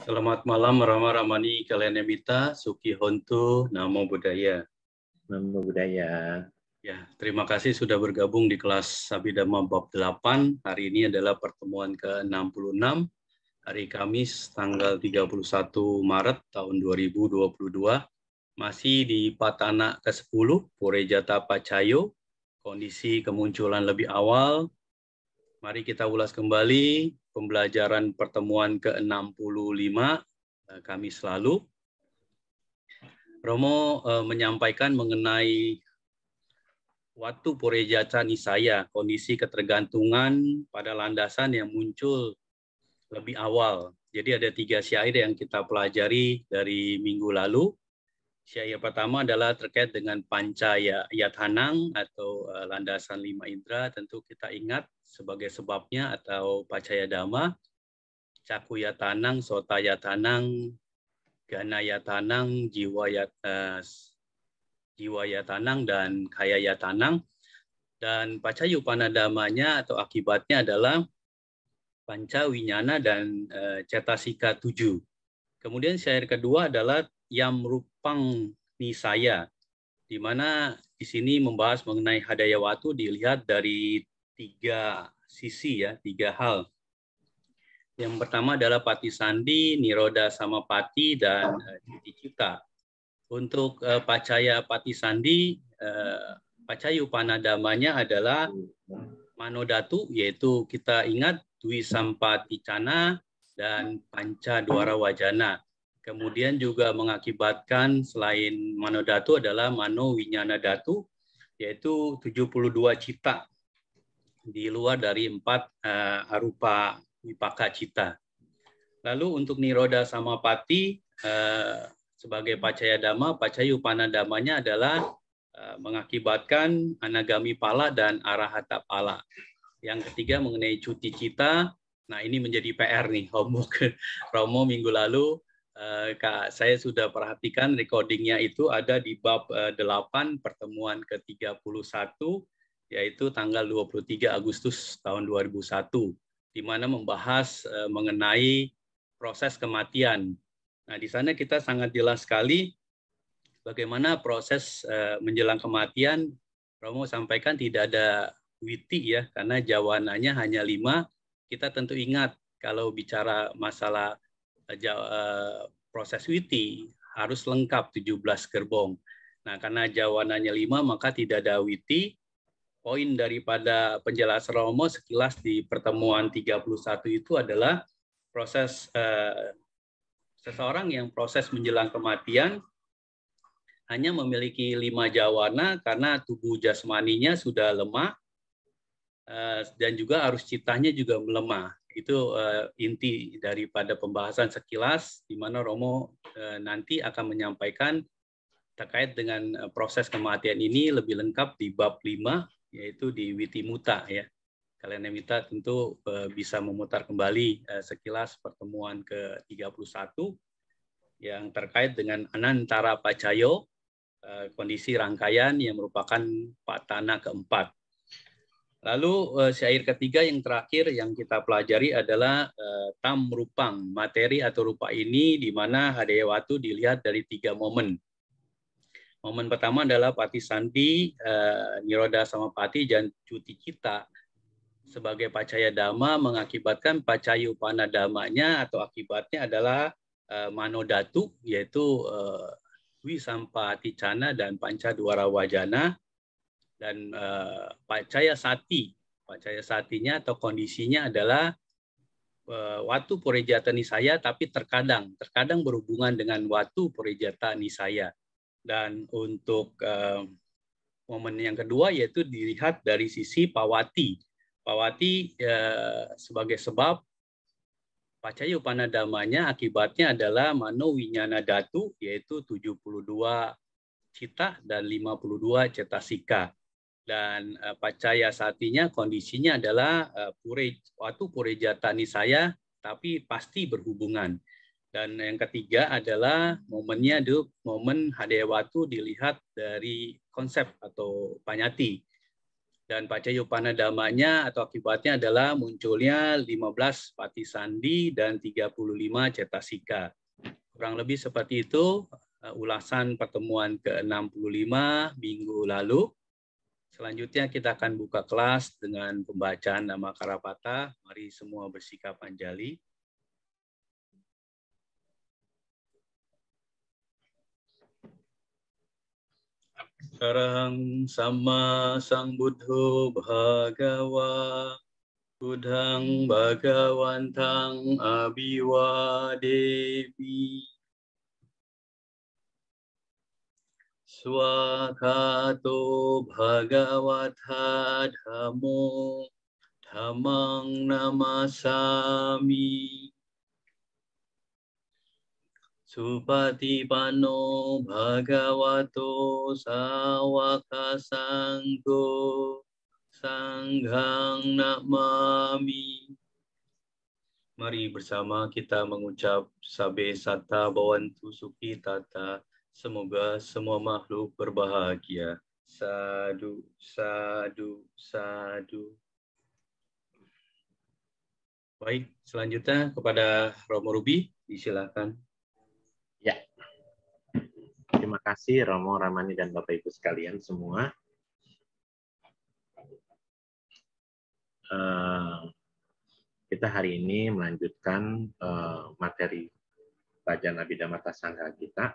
Selamat malam Rama Ramani Kalyanamita, Suki Hontu, Namo Buddhaya. Namo Buddhaya. Ya, terima kasih sudah bergabung di kelas Abhidhamma bab 8. Hari ini adalah pertemuan ke-66, hari Kamis tanggal 31 Maret tahun 2022. Masih di Patana ke-10, Purejata Pacayo, kondisi kemunculan lebih awal. Mari kita ulas kembali pembelajaran pertemuan ke-65 Kamis lalu. Romo menyampaikan mengenai Watu Purejata Nisaya, kondisi ketergantungan pada landasan yang muncul lebih awal. Jadi ada 3 syair yang kita pelajari dari minggu lalu. Syair pertama adalah terkait dengan Panca Yathanang atau landasan 5 indera. Tentu kita ingat sebagai sebabnya atau Pacaya Dhamma, Caku Yatanang, Sota Yatanang, Gana Yatanang, Jiwa Yatanang, dan Kaya Yatanang. Dan Pacayupanadamanya atau akibatnya adalah Panca Winyana dan Cetasika 7. Kemudian syair kedua adalah Yam Rupang Nisaya, di mana di sini membahas mengenai Hadaya Watu dilihat dari 3 sisi, ya, 3 hal. Yang pertama adalah Pati Sandi, Niroda Samapati, dan Cuti Cita. Untuk Pacaya Pati Sandi, Pacayupanadamanya adalah Manodatu, yaitu kita ingat Dwi Sampaticana dan Panca Dwara Wajana. Kemudian juga mengakibatkan selain Manodatu adalah Mano Winyana Datu, yaitu 72 cita di luar dari 4 arupa wipaka cita. Lalu untuk Niroda Samapati sebagai Pacaya Dhamma, Pacayupanadamanya adalah mengakibatkan Anagami Pala dan Arahata Pala. Yang ketiga mengenai Cuti Cita. Nah, ini menjadi PR nih, Romo minggu lalu saya sudah perhatikan recordingnya itu ada di bab 8 pertemuan ke-31, yaitu tanggal 23 Agustus tahun 2001, di mana membahas mengenai proses kematian. Nah, di sana kita sangat jelas sekali bagaimana proses menjelang kematian. Romo sampaikan tidak ada witi, ya, karena jawananya hanya 5. Kita tentu ingat kalau bicara masalah proses witi harus lengkap 17 gerbong. Nah, karena jawananya 5 maka tidak ada witi. Poin daripada penjelasan Romo sekilas di pertemuan 31 itu adalah proses seseorang yang proses menjelang kematian hanya memiliki 5 jawana karena tubuh jasmaninya sudah lemah dan juga arus citanya juga melemah. Itu inti daripada pembahasan sekilas, di mana Romo nanti akan menyampaikan terkait dengan proses kematian ini lebih lengkap di bab 5, yaitu di Witimuta, ya. Kalyanamita tentu bisa memutar kembali sekilas pertemuan ke-31 yang terkait dengan Anantara Pacayo, kondisi rangkaian yang merupakan patana keempat. Lalu syair ketiga yang terakhir yang kita pelajari adalah Tam Rupang, materi atau rupa ini di mana Hadaya Watu dilihat dari 3 momen. Momen pertama adalah Pati Sandi, Niroda Samapati, dan Cuti Cita sebagai Pacaya Dhamma mengakibatkan Pacayupanadamanya atau akibatnya adalah Manodatu, yaitu Dwi Sampaticana dan Panca Dwara Wajana. Dan Pacaya Sati, Pacaya Satinya atau kondisinya adalah Watu Purejata Nisaya, tapi terkadang berhubungan dengan Watu Purejata Nisaya. Dan untuk momen yang kedua yaitu dilihat dari sisi Pawati. Pawati sebagai sebab Pacayupanadamanya akibatnya adalah Mano Winyana Datu, yaitu 72 cita dan 52 cetasika. Dan Pacaya Satinya kondisinya adalah Watu Purejata Nisaya, tapi pasti berhubungan. Dan yang ketiga adalah momennya itu momen Hadaya Watu dilihat dari konsep atau Panyati. Dan pacayupanadamanya atau akibatnya adalah munculnya 15 patisandi dan 35 cetasika. Kurang lebih seperti itu ulasan pertemuan ke-65 minggu lalu. Selanjutnya kita akan buka kelas dengan pembacaan nama Karapata. Mari semua bersikap anjali. Sarang sama sang Buddho Bhagawa Buddhang Bhagawantang Abiwadevi Swakato Bhagawata Dhammo Dhammang Namasami Supatipanno Bhagavato Sawaka Sangho Sanghang Namami. Mari bersama kita mengucap Sabe Satta Bhavantu Sukhi Tata. Semoga semua makhluk berbahagia. Sadu, sadu, sadu. Baik, selanjutnya kepada Romo Ruby, disilakan. Ya, terima kasih Romo, Ramani, dan Bapak Ibu sekalian semua. Kita hari ini melanjutkan materi Bacaan Abhidhamma Sangha kita.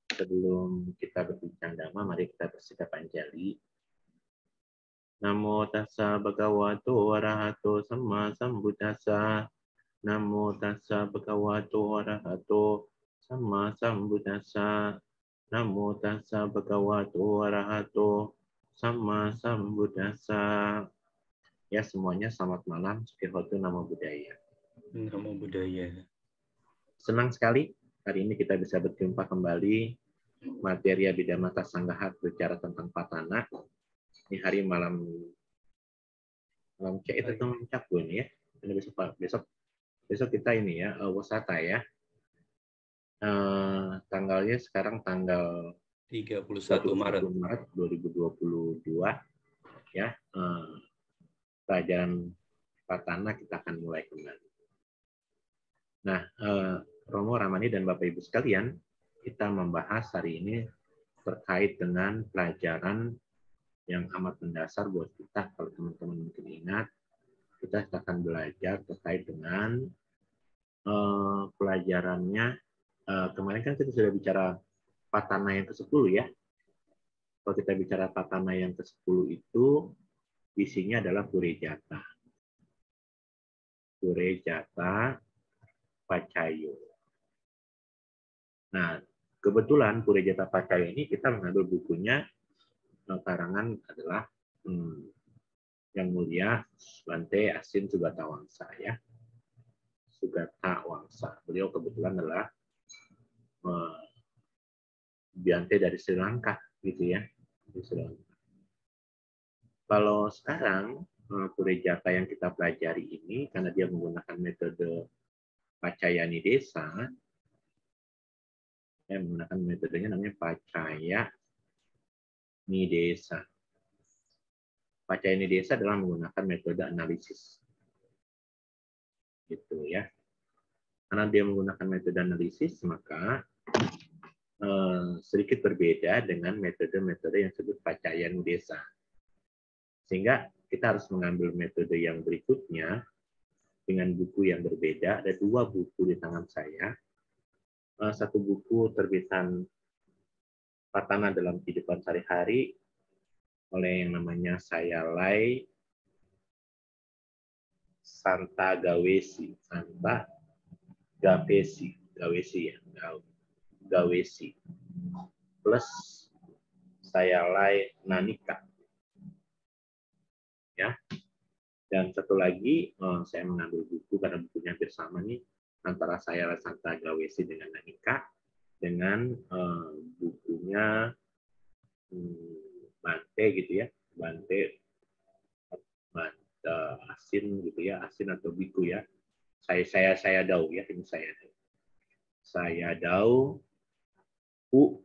Sebelum kita berbincang dhamma, mari kita bersikap anjali. Namo tassa bhagavato arahato samma sambuddhassa. Namo tassa bhagavato arahato Sama Sambuddhassa. Namo tassa bhagavato arahato Sama Sambuddhassa. Ya, semuanya selamat malam. Sukihotu Namo Buddhaya. Namo Buddhaya. Senang sekali hari ini kita bisa berjumpa kembali materi Abhidhamma Sangha berbicara tentang patana. Ini hari malam itu Cabun ya. Ini besok kita ini ya Wasata ya. Tanggalnya sekarang tanggal 31 Maret 2022 ya. Pelajaran Patana kita akan mulai kembali. Nah, Romo, Ramani, dan Bapak Ibu sekalian, kita membahas hari ini terkait dengan pelajaran yang amat mendasar buat kita. Kalau teman-teman mungkin ingat, kita akan belajar terkait dengan pelajarannya. Kemarin kan kita sudah bicara Patana yang ke-10 ya. Kalau kita bicara Patana yang ke-10 itu isinya adalah Purejata. Purejata Pacayo. Nah, kebetulan Purejata Pacayo ini kita mengambil bukunya karangan adalah Yang Mulia Bante Asin Sugata Wangsa ya. Sugata Wangsa. Beliau kebetulan adalah Bante dari Sri Lanka gitu ya. Kalau sekarang Purejata yang kita pelajari ini karena dia menggunakan metode Pacayani Desa, ya, menggunakan metodenya namanya Pacayani Desa. Pacayani Desa adalah menggunakan metode analisis, gitu ya. Karena dia menggunakan metode analisis, maka sedikit berbeda dengan metode-metode yang disebut Pacayani Desa. Sehingga kita harus mengambil metode yang berikutnya dengan buku yang berbeda. Ada 2 buku di tangan saya. Satu buku terbitan Patana dalam Kehidupan Sehari-hari oleh yang namanya Sayalai Santa Gawesi. Santa Gawesi. Gawesi ya. Gawesi. Plus Sayalai Nanika. Ya. Dan satu lagi, saya mengambil buku karena bukunya hampir sama nih, antara Sayalai Santa Gawesi dengan Nanika, dengan bukunya Bante gitu ya, Bante Asin gitu ya, Asin atau Biku ya. Saya Dau ya, ini saya Dau. Saya Dau U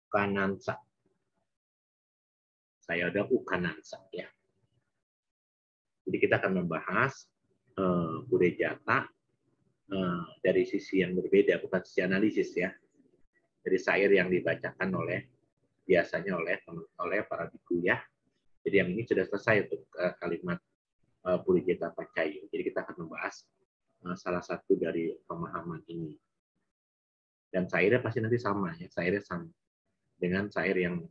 Kanansa. Sayadaw Ukanansa ya. Jadi kita akan membahas Burejata dari sisi yang berbeda, bukan sisi analisis ya. Dari syair yang dibacakan biasanya oleh para biku ya. Jadi yang ini sudah selesai untuk kalimat Burejata Pacayu. Jadi kita akan membahas salah satu dari pemahaman ini. Dan syairnya pasti nanti sama ya, syairnya sama dengan syair yang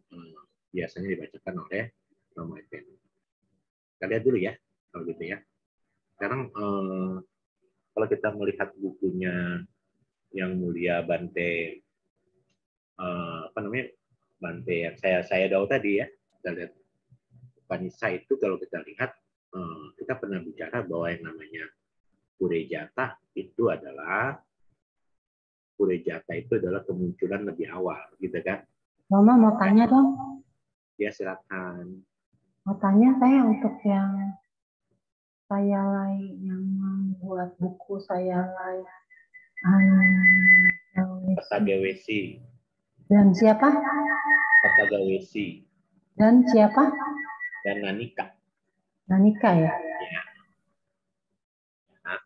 biasanya dibacakan oleh Romo Effendi. Kita lihat dulu ya, kalau gitu ya. Sekarang kalau kita melihat bukunya yang mulia Bante Bante yang saya tahu tadi ya, kita lihat Upanisa itu kalau kita lihat kita pernah bicara bahwa yang namanya Burejata itu adalah kemunculan lebih awal, gitu kan? Mama mau tanya dong. Ya silakan. Mau tanya saya untuk yang membuat buku Sayalai Patagawesi. Dan siapa? Patagawesi. Dan siapa? Dan Nanika. Nanika ya? Ya. Nah,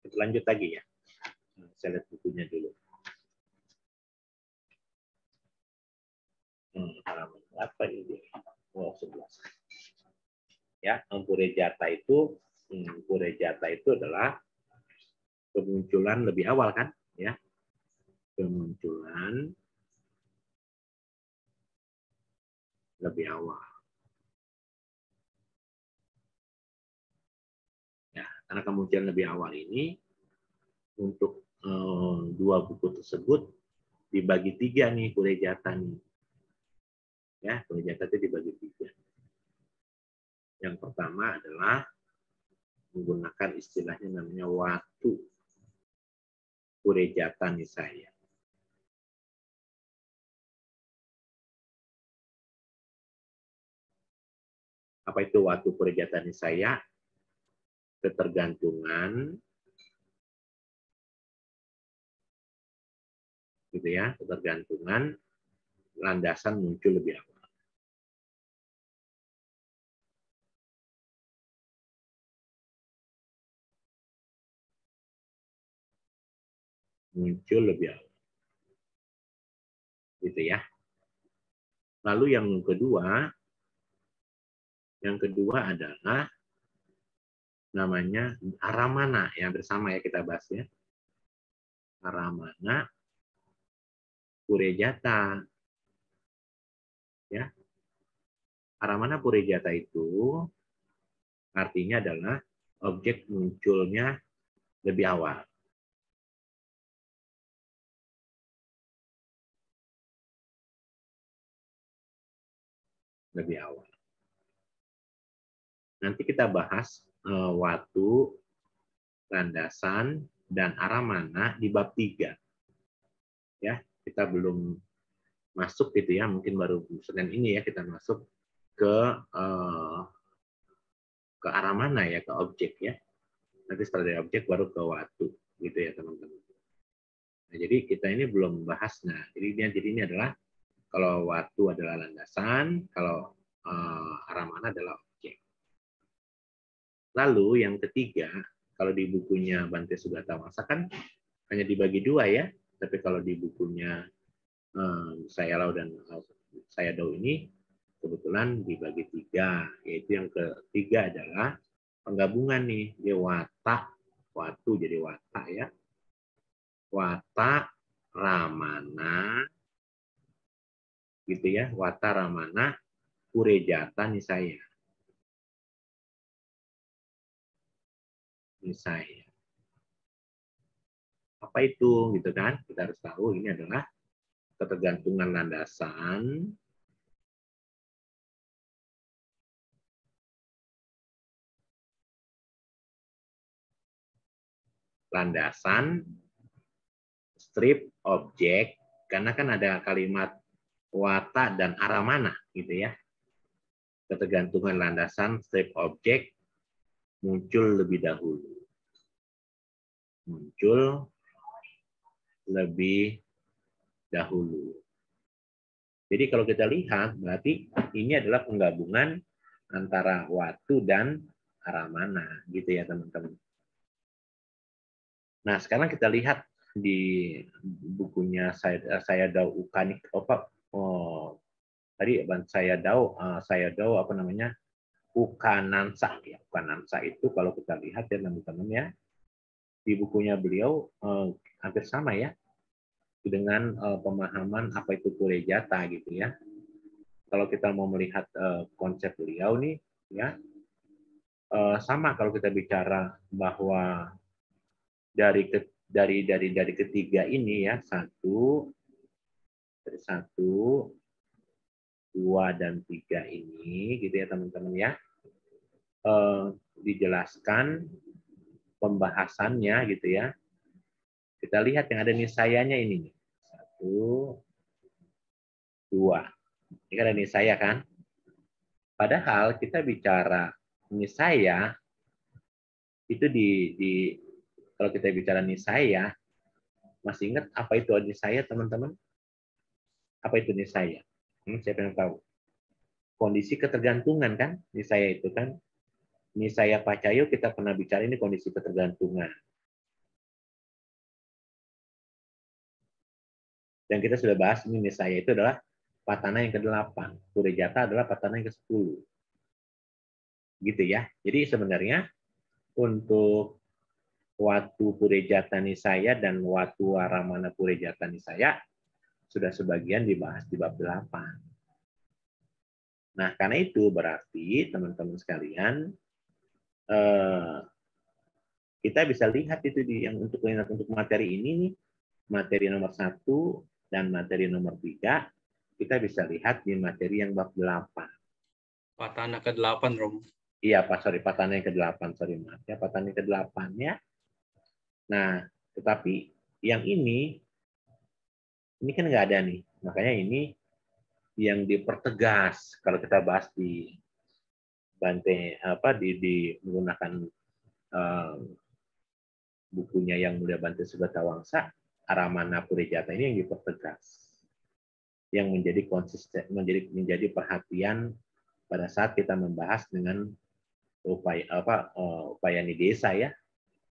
kita lanjut lagi ya. Saya lihat bukunya dulu. Halaman berapa ini? Oh, 11. Ya, Burejata itu adalah kemunculan lebih awal kan, ya. Kemunculan lebih awal. Ya, karena kemunculan lebih awal ini untuk dua buku tersebut dibagi 3 nih Burejata nih. Ya, Burejata itu dibagi 3. Yang pertama adalah menggunakan istilahnya namanya Watu Burejata Nisaya. Apa itu Watu Burejata Nisaya? Ketergantungan, gitu ya, ketergantungan landasan muncul lebih awal. Muncul lebih awal. Gitu ya. Lalu yang kedua adalah namanya Aramana yang bersama ya kita bahas ya. Aramana Burejata. Ya. Aramana Burejata itu artinya adalah objek munculnya lebih awal. Lebih awal. Nanti kita bahas Watu, landasan, dan Aramana di bab 3. Ya, kita belum masuk gitu ya, mungkin baru Senin ini ya kita masuk ke Aramana ya, ke objek ya. Nanti setelah dari objek baru ke Watu gitu ya teman-teman. Nah, jadi kita ini belum membahas. Nah, jadi ini adalah kalau Watu adalah landasan, kalau Aramana adalah objek. Lalu yang ketiga, kalau di bukunya Bante Sugata Wangsa kan hanya dibagi 2 ya, tapi kalau di bukunya Sayadaw dan Sayadaw ini kebetulan dibagi 3, yaitu yang ketiga adalah penggabungan nih, dia Watu jadi Wata ya, Wata Ramana, gitu ya, Wata Ramana Burejata Nisaya. Apa itu gitu kan? Kita harus tahu ini adalah ketergantungan landasan strip objek, karena kan ada kalimat Wata dan Aramana gitu ya. Ketergantungan landasan strip objek muncul lebih dahulu. Muncul lebih dahulu. Jadi kalau kita lihat, berarti ini adalah penggabungan antara Watu dan Aramana, gitu ya teman-teman. Nah, sekarang kita lihat di bukunya Sayadaw Ukanik, tadi Sayadaw apa namanya, Ukanansa ya. Ukanansa itu kalau kita lihat ya teman-teman ya, di bukunya beliau hampir sama ya dengan pemahaman apa itu Purejata gitu ya. Kalau kita mau melihat konsep beliau nih ya, sama kalau kita bicara bahwa dari ketiga ini ya, satu, dua dan tiga ini gitu ya teman-teman ya, dijelaskan pembahasannya gitu ya. Kita lihat yang ada nisayanya ini. 1, 2. Ini kan ada nisaya kan? Padahal kita bicara nisaya itu kalau kita bicara nisaya, masih ingat apa itu nisaya teman-teman? Apa itu nisaya? Siapa yang tahu? Kondisi ketergantungan kan? Nisaya itu kan? Nisaya pacayo kita pernah bicara ini kondisi ketergantungan. Dan kita sudah bahas ini nisaya itu adalah patana yang ke-8. Purejata adalah patana yang ke-10. Gitu ya. Jadi sebenarnya untuk Watu Purejata Nisaya dan Watu Aramana Purejata Nisaya sudah sebagian dibahas di bab 8. Nah, karena itu berarti teman-teman sekalian, kita bisa lihat itu yang untuk materi ini nih, materi nomor 1 dan materi nomor 3, kita bisa lihat di materi yang bab 8. Patana ke-8, Romo. Iya, patana yang ke-8, maaf ya, patana yang ke-8 ya. Nah, tetapi yang ini kan nggak ada nih. Makanya ini yang dipertegas kalau kita bahas di Bante menggunakan bukunya Yang Mulia Bante Sugata Wangsa, Aramana Purejata ini yang dipertegas, yang menjadi konsisten, menjadi perhatian pada saat kita membahas dengan upaya nidesa ya,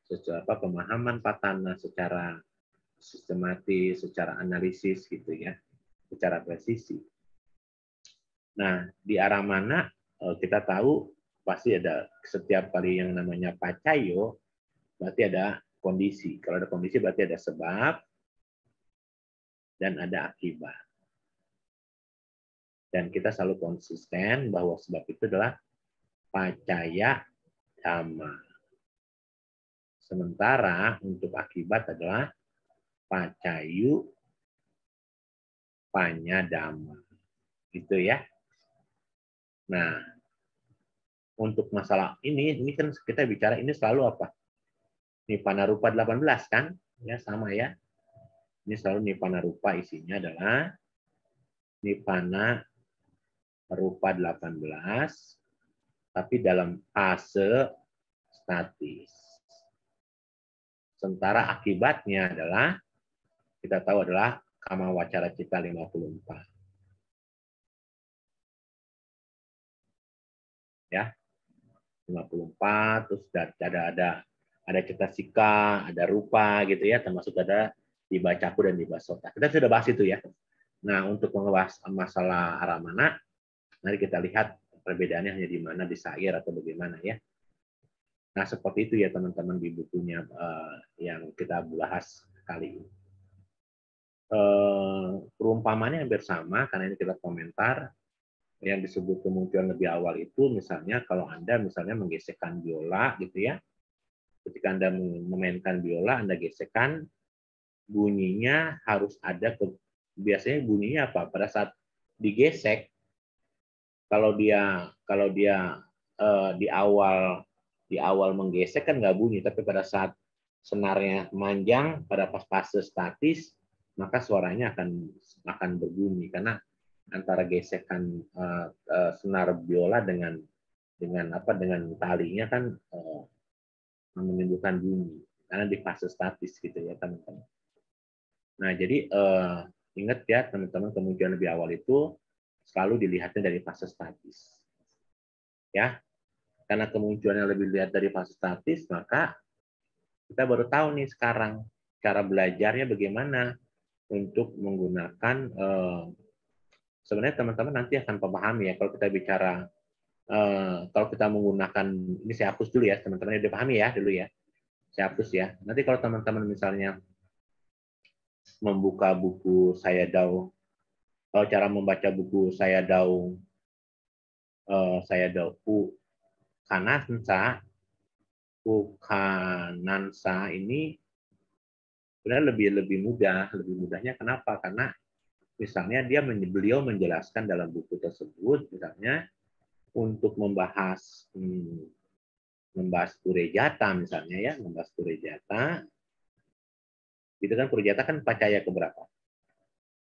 secara pemahaman patana secara sistematis, secara analisis gitu ya, secara presisi. Nah, di Aramana kita tahu pasti ada setiap kali yang namanya pacayo, berarti ada kondisi. Kalau ada kondisi berarti ada sebab dan ada akibat. Dan kita selalu konsisten bahwa sebab itu adalah pacaya dhamma. Sementara untuk akibat adalah pacayu panyadhamma. Gitu ya. Nah, untuk masalah ini kan kita bicara ini selalu apa? Nipana Rupa 18 kan? Ya, sama ya. Ini selalu Nipana Rupa, isinya adalah Nipana Rupa 18, tapi dalam fase statis. Sementara akibatnya adalah, kita tahu adalah Kama Wacara Cita 54. Ya, 54, terus ada cetasika, ada rupa gitu ya, termasuk ada di Bacaku dan di Basota. Kita sudah bahas itu ya. Nah, untuk membahas masalah Aramana, mari kita lihat perbedaannya hanya di mana, di syair atau bagaimana ya. Nah, seperti itu ya teman-teman di bukunya yang kita bahas kali ini. Perumpamannya hampir sama, karena ini kita komentar. Yang disebut kemungkinan lebih awal itu misalnya kalau Anda misalnya menggesekkan biola gitu ya. Ketika Anda memainkan biola, Anda gesekkan, bunyinya harus ada, biasanya bunyinya apa? Pada saat digesek, kalau dia di awal menggesek kan nggak bunyi, tapi pada saat senarnya manjang pada fase statis, maka suaranya akan berbunyi karena antara gesekan senar biola dengan talinya kan menimbulkan bunyi karena di fase statis gitu ya teman-teman. Nah, jadi Ingat ya teman-teman, kemunculan lebih awal itu selalu dilihatnya dari fase statis. Ya, karena kemunculannya lebih dilihat dari fase statis, maka kita baru tahu nih sekarang cara belajarnya bagaimana untuk menggunakan sebenarnya teman-teman nanti akan pahami ya kalau kita bicara kalau kita menggunakan ini, saya hapus dulu ya teman-teman, udah pahami ya dulu ya, saya hapus ya. Nanti kalau teman-teman misalnya membuka buku Saya Dao, kalau cara membaca buku Saya Dao Kanansa ini sebenarnya lebih mudah. Lebih mudahnya kenapa? Karena misalnya beliau menjelaskan dalam buku tersebut, misalnya untuk membahas Purejata misalnya ya, membahas Purejata, itu kan Purejata kan pacaya keberapa?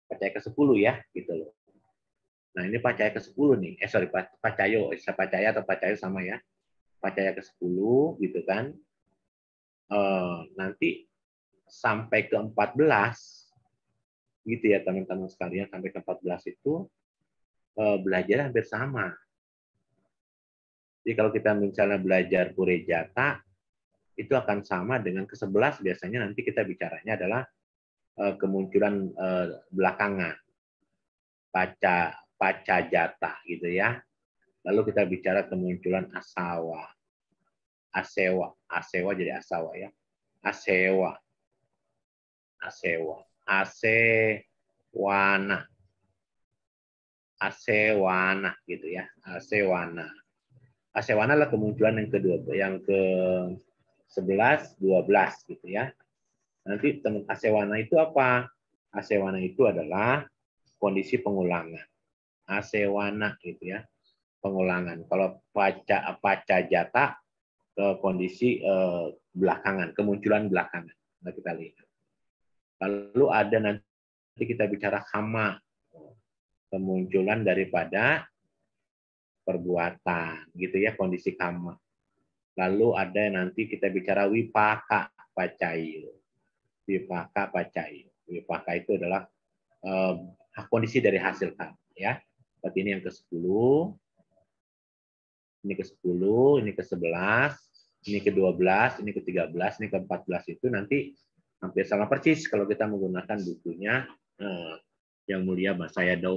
Pacaya ke-10 ya, gitu loh. Nah ini pacaya ke-10 nih, pacaya atau pacayo sama ya, pacaya ke-10 gitu kan. Nanti sampai ke-14 gitu ya teman-teman sekalian, sampai ke-14 itu belajar hampir sama. Jadi kalau kita misalnya belajar Purejata, itu akan sama dengan ke-11 biasanya nanti kita bicaranya adalah kemunculan belakangan, Pacajata gitu ya. Lalu kita bicara kemunculan asewa jadi asawa ya. Asewana gitu ya. Asewana adalah kemunculan yang ke-11, 12 gitu ya. Nanti asewana itu apa? Asewana itu adalah kondisi pengulangan. Asewana gitu ya, pengulangan. Kalau pacajata ke kondisi belakangan, kemunculan belakangan. Nah, kita lihat. Lalu ada nanti kita bicara kama, kemunculan daripada perbuatan, gitu ya, kondisi kama. Lalu ada nanti kita bicara wipaka pacayo. Wipaka itu adalah kondisi dari hasil kama, ya. Berarti ini yang ke-10, ini ke-10, ini ke-11, ini ke-12, ini ke-13, ini ke-14 itu nanti hampir sama persis kalau kita menggunakan bukunya yang mulia Saya Dao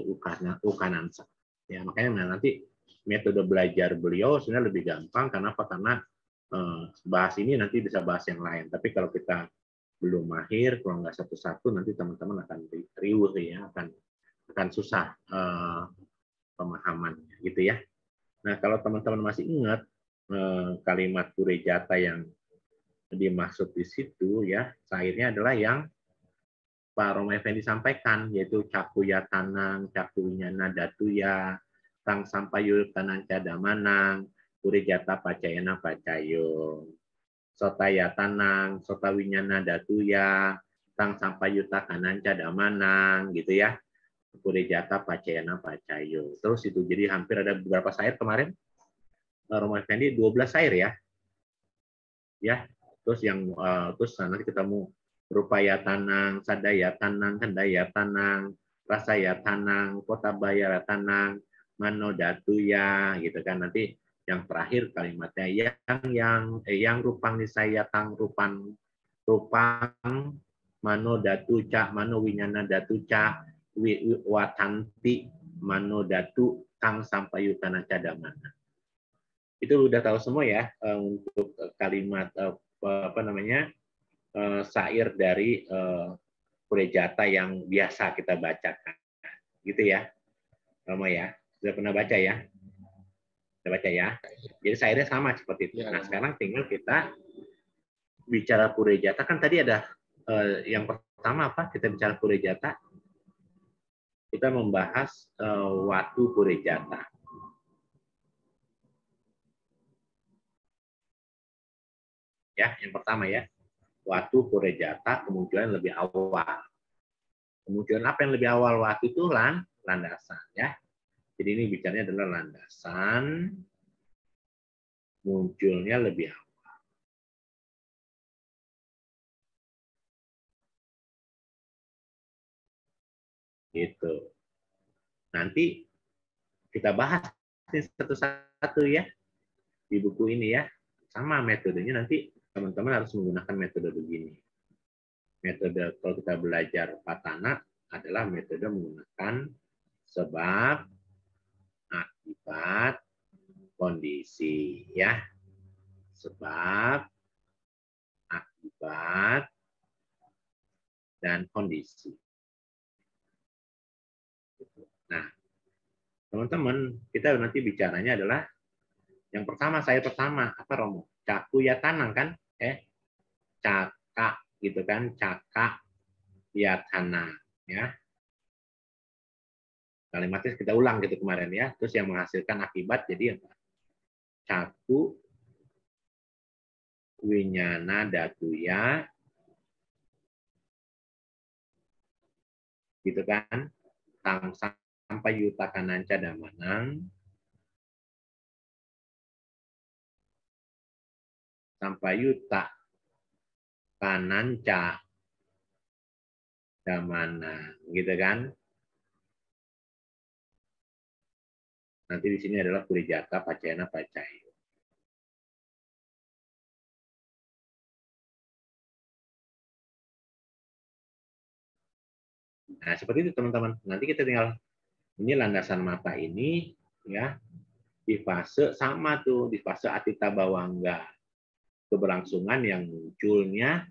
Ukanansa. Ya, makanya nanti metode belajar beliau sebenarnya lebih gampang. Kenapa? Karena bahas ini nanti bisa bahas yang lain. Tapi kalau kita belum mahir, kalau nggak satu-satu, nanti teman-teman akan riuh ya, akan susah pemahamannya, gitu ya. Nah, kalau teman-teman masih ingat kalimat Purejata yang dimaksud di situ ya, syairnya adalah yang Pak Roma Effendi sampaikan, yaitu Cakuya Tanang, Cakuwinyana Datuya, Tang Sampayul Tanang Cadamanang, Purejata Pacayana Pacayo, Sotaya Tanang, Sotawinyana Datuya, Tang Sampayuta Kanan Cadamanang, gitu ya. Purejata Pacayana Pacayo. Terus itu jadi hampir ada beberapa syair kemarin. Roma Effendi 12 syair ya. Ya. Terus terus nanti ketemu Rupaya Tanang, Sadaya Tanang, Kendaya Tanang, Rasaya Tanang, Kota Bayara Tanang, Mano Datuya gitu kan. Nanti yang terakhir kalimatnya yang rupang nisaya tang rupang mano datu ca mano winyana datu ca watanti mano datu kang sampayutana cadamana. Itu udah tahu semua ya untuk kalimat syair dari Purejata yang biasa kita bacakan, gitu ya, Rama ya. Sudah pernah baca ya? Sudah baca ya. Jadi syairnya sama seperti itu. Nah sekarang tinggal kita bicara Purejata, kan tadi ada yang pertama apa? Kita bicara Purejata, kita membahas Watu Purejata. Ya, yang pertama ya, Watu Purejata kemunculan lebih awal. Kemunculan apa yang lebih awal? Watu itu landasan ya. Jadi ini bicaranya adalah landasan munculnya lebih awal. Gitu. Nanti kita bahas satu-satu ya di buku ini ya. Sama metodenya nanti teman-teman harus menggunakan metode begini. Metode kalau kita belajar Patana adalah metode menggunakan sebab, akibat, kondisi ya. Sebab, akibat, dan kondisi. Nah, teman-teman, kita nanti bicaranya adalah yang pertama, apa Romo? Caku ya tanang kan? Caka gitu kan? Caka ya tanang ya. Kalimatnya kita ulang gitu kemarin ya. Terus yang menghasilkan akibat jadi caku winyana datuya gitu kan? Sampai yuta kananca damanang sampai yuta kananca damanang gitu kan? Nanti di sini adalah purijata pacayana pacayo. Nah, seperti itu teman-teman. Nanti kita tinggal ini landasan mata ini ya di fase sama tuh, di fase atita bawangga. Keberlangsungan yang munculnya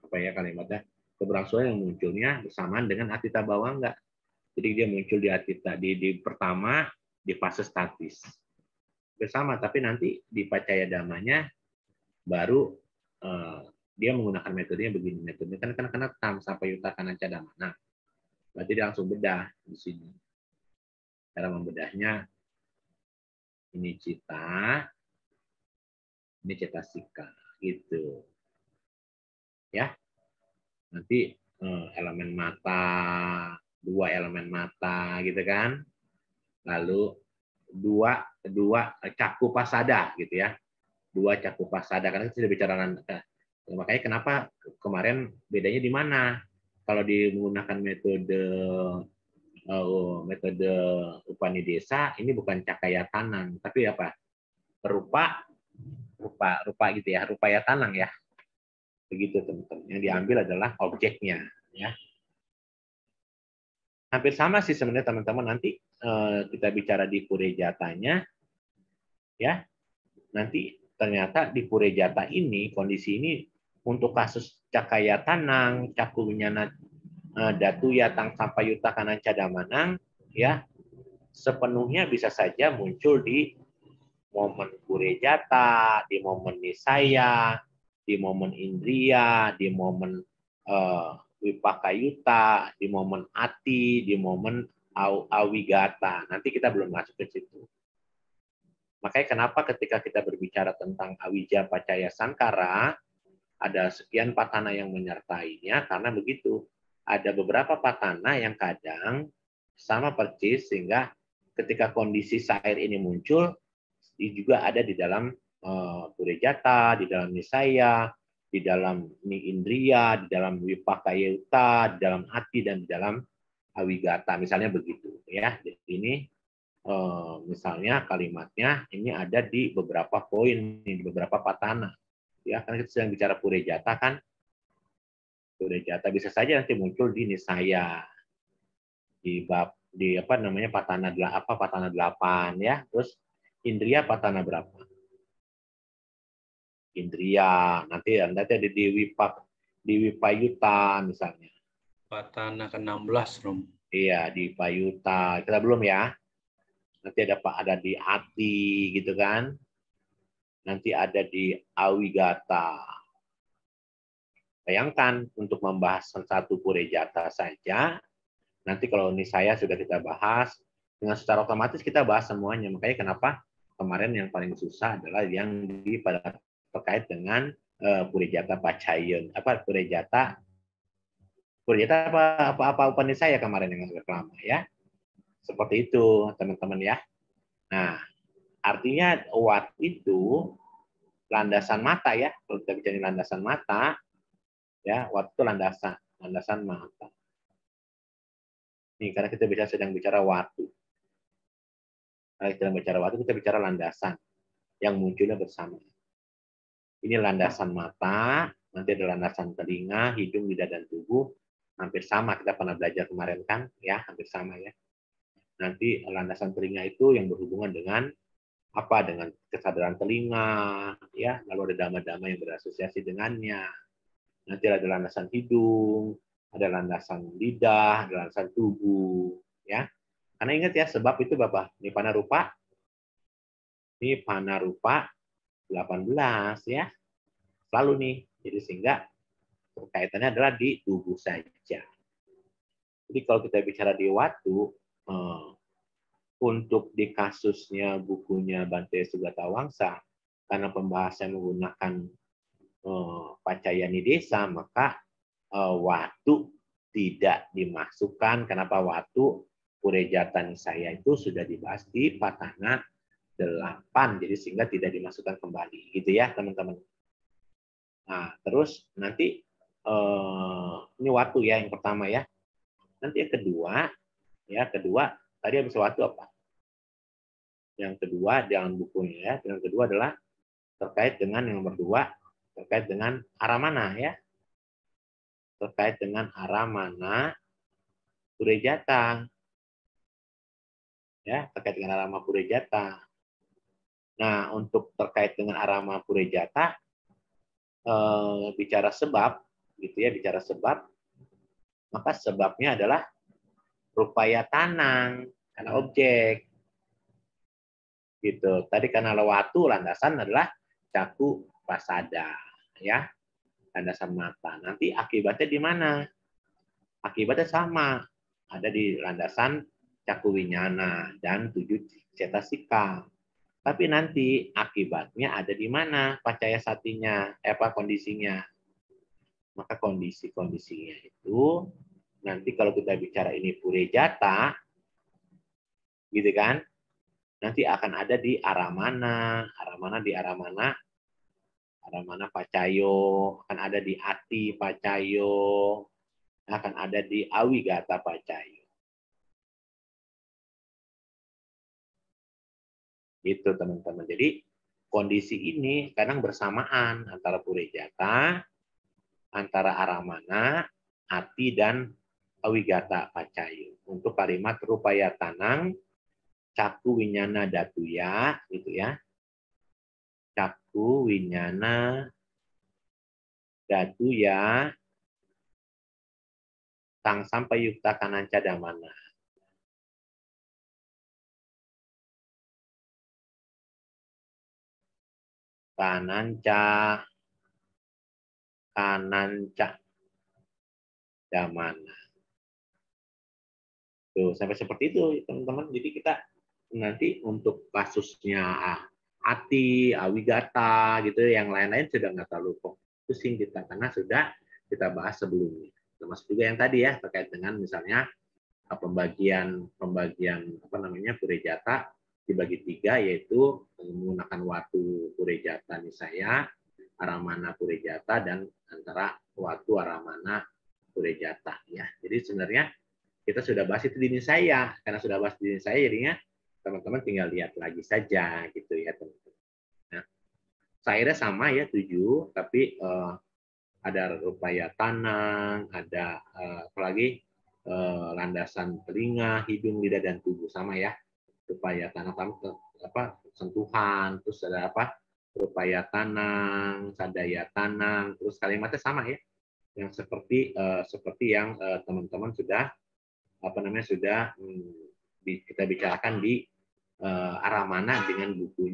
apa ya kalimatnya? Keberlangsungan yang munculnya bersamaan dengan atita bawangga. Jadi dia muncul di atita di pertama di fase statis. Bersama, tapi nanti di pacaya damanya baru dia menggunakan metodenya begini. Metodenya kan karena tam sampai yuta kananca damana. Berarti dia langsung bedah di sini. Cara membedahnya ini cita, ini cetasika, gitu. Ya, nanti elemen mata, 2 elemen mata, gitu kan. Lalu 2 caku pasada, gitu ya. 2 caku pasada, karena kita sudah bicara. Makanya kenapa kemarin bedanya di mana? Kalau menggunakan metode upani desa ini bukan cakaya tanang, tapi apa? Rupa gitu ya, rupaya tanang ya. Begitu teman-teman. Yang diambil adalah objeknya ya. Hampir sama sih sebenarnya teman-teman, nanti kita bicara di purejatanya ya. Nanti ternyata di purejata ini kondisi ini untuk kasus cakaya tanang, caku winyana datu yatang sampai yuta kanan cadamanang ya, sepenuhnya bisa saja muncul di momen purejata, di momen nisaya, di momen indria, di momen wipakayuta, di momen ati, di momen awigata. Nanti kita belum masuk ke situ. Makanya kenapa ketika kita berbicara tentang awija pacaya sankara, ada sekian patana yang menyertainya, karena begitu. Ada beberapa patana yang kadang sama persis, sehingga ketika kondisi sair ini muncul, juga ada di dalam purejata, di dalam nisaya, di dalam ni indria, di dalam wipakayuta, di dalam ati, dan di dalam awigata. Misalnya begitu ya. Jadi ini misalnya kalimatnya ini ada di beberapa poin, di beberapa patana. Ya, karena kita sedang bicara purejata kan. Purejata bisa saja nanti muncul di nisaya, di apa namanya patana 8 ya. Terus indria patana berapa? Indria, nanti ada di wipayuta misalnya. Patana ke-16, Rom. Iya, di payuta. Kita belum ya. Nanti ada di ati gitu kan. Nanti ada di awigata. Bayangkan untuk membahas satu purejata saja, nanti kalau ini saya sudah kita bahas, dengan secara otomatis kita bahas semuanya. Makanya kenapa kemarin yang paling susah adalah yang terkait dengan purejata pacayon. Purejata apa upanisaya kemarin yang agak lama ya. Seperti itu teman-teman ya. Nah, artinya wat itu landasan mata ya. Kalau kita bicara landasan mata, ya, waktu landasan mata. Nih, karena kita sedang bicara waktu. Karena kita bicara waktu, kita bicara landasan yang munculnya bersama. Ini landasan mata, nanti ada landasan telinga, hidung, lidah, dan tubuh. Hampir sama, kita pernah belajar kemarin kan? Ya, hampir sama ya. Nanti landasan telinga itu yang berhubungan dengan apa? Dengan kesadaran telinga, ya. Lalu ada dama-dama yang berasosiasi dengannya. Nanti ada landasan hidung, ada landasan lidah, ada landasan tubuh, ya. Karena ingat ya, sebab itu Bapak, Nipana Rupa 18 ya. Selalu nih. Jadi sehingga kaitannya adalah di tubuh saja. Jadi kalau kita bicara di waktu, untuk di kasusnya bukunya Bante Sugata Wangsa, karena pembahasan menggunakan Pacayani Desa, maka waktu tidak dimasukkan. Kenapa waktu? Purejatan saya itu sudah dibahas di Patana 8, jadi sehingga tidak dimasukkan kembali, gitu ya teman-teman. Nah, terus nanti ini waktu ya yang pertama ya. Nanti yang kedua tadi habis waktu apa? Yang kedua dalam bukunya ya. Yang kedua adalah terkait dengan yang nomor 2, terkait dengan arah mana ya? Terkait dengan arah mana Purejata. Ya, terkait dengan arama Purejata. Nah, untuk terkait dengan arama Purejata, bicara sebab, gitu ya, bicara sebab, maka sebabnya adalah rupaya tanang, karena objek. Gitu. Tadi karena lewatu, landasan adalah caku pasada, ya, landasan mata. Nanti akibatnya di mana? Akibatnya sama, ada di landasan caku winyana dan 7 cetasika. Tapi nanti akibatnya ada di mana pacaya satinya, kondisinya. Maka kondisi-kondisinya itu nanti kalau kita bicara ini Purejata, gitu kan? Nanti akan ada di arah mana di arah mana pacayo, akan ada di ati pacayo, akan ada di awigata pacayo. Gitu teman-teman. Jadi kondisi ini kadang bersamaan antara Purejata, antara Aramana, Ati, dan Awigata Pacayo. Untuk kalimat Rupaya Tanang, Caku Winyana Datuya, gitu ya. Caku Winyana Datuya, Tang Sampai Yukta Kananca Damana. Kananca Damana. Tuh, sampai seperti itu teman-teman. Jadi kita nanti untuk kasusnya Ati, Awigata gitu, yang lain-lain sudah nggak terlalu pusing kita karena sudah kita bahas sebelumnya. Termasuk juga yang tadi ya terkait dengan misalnya pembagian Purejata dibagi 3, yaitu menggunakan waktu Purejata Nisaya, Aramana Purejata, dan antara waktu Aramana Purejata ya. Jadi sebenarnya kita sudah bahas itu di Nisaya, karena sudah bahas di Nisaya jadinya teman-teman tinggal lihat lagi saja gitu ya teman-teman. Nah, sairnya sama ya 7, tapi ada rupaya tanang, ada apalagi landasan telinga, hidung, lidah, dan tubuh sama ya. Rupaya tanang sentuhan, terus ada apa? Rupaya tanang, sadaya tanang, terus kalimatnya sama ya. Yang seperti yang teman-teman sudah sudah kita bicarakan di arah mana dengan buku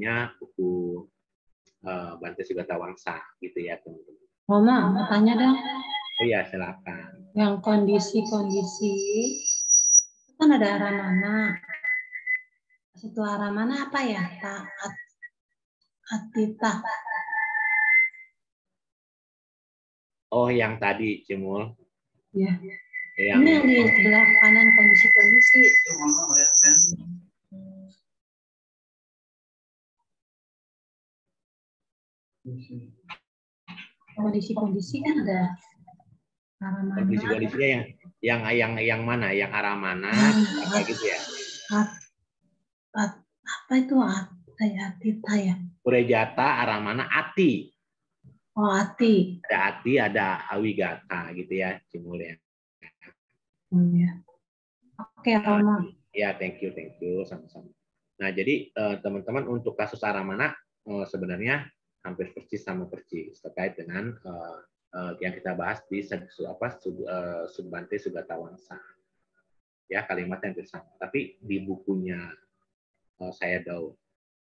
Bante Sugata Wangsa gitu ya teman-teman. Roma, mau tanya dong. Oh iya, silakan. Yang kondisi-kondisi itu kan ada arah mana? Setelah arah mana apa ya? Atita. Oh, yang tadi Cimul. Ya. Yang Ini yang di sebelah kanan kondisi-kondisi. Kondisi-kondisi kan ada Kondisi-kondisinya yang mana? Yang arah mana? Apa gitu ya? Apa itu Atita ya? Purejata, arah mana? Ati. Oh, Ati. Ada Ati, ada Awigata gitu ya, Cimul ya. Ya. Oke, Romo. Ya, thank you, sama-sama. Nah, jadi teman-teman untuk kasus arah mana sebenarnya hampir persis sama persis terkait dengan yang kita bahas di Subbante Sugata Wangsa. Ya, kalimatnya hampir sama. Tapi di bukunya saya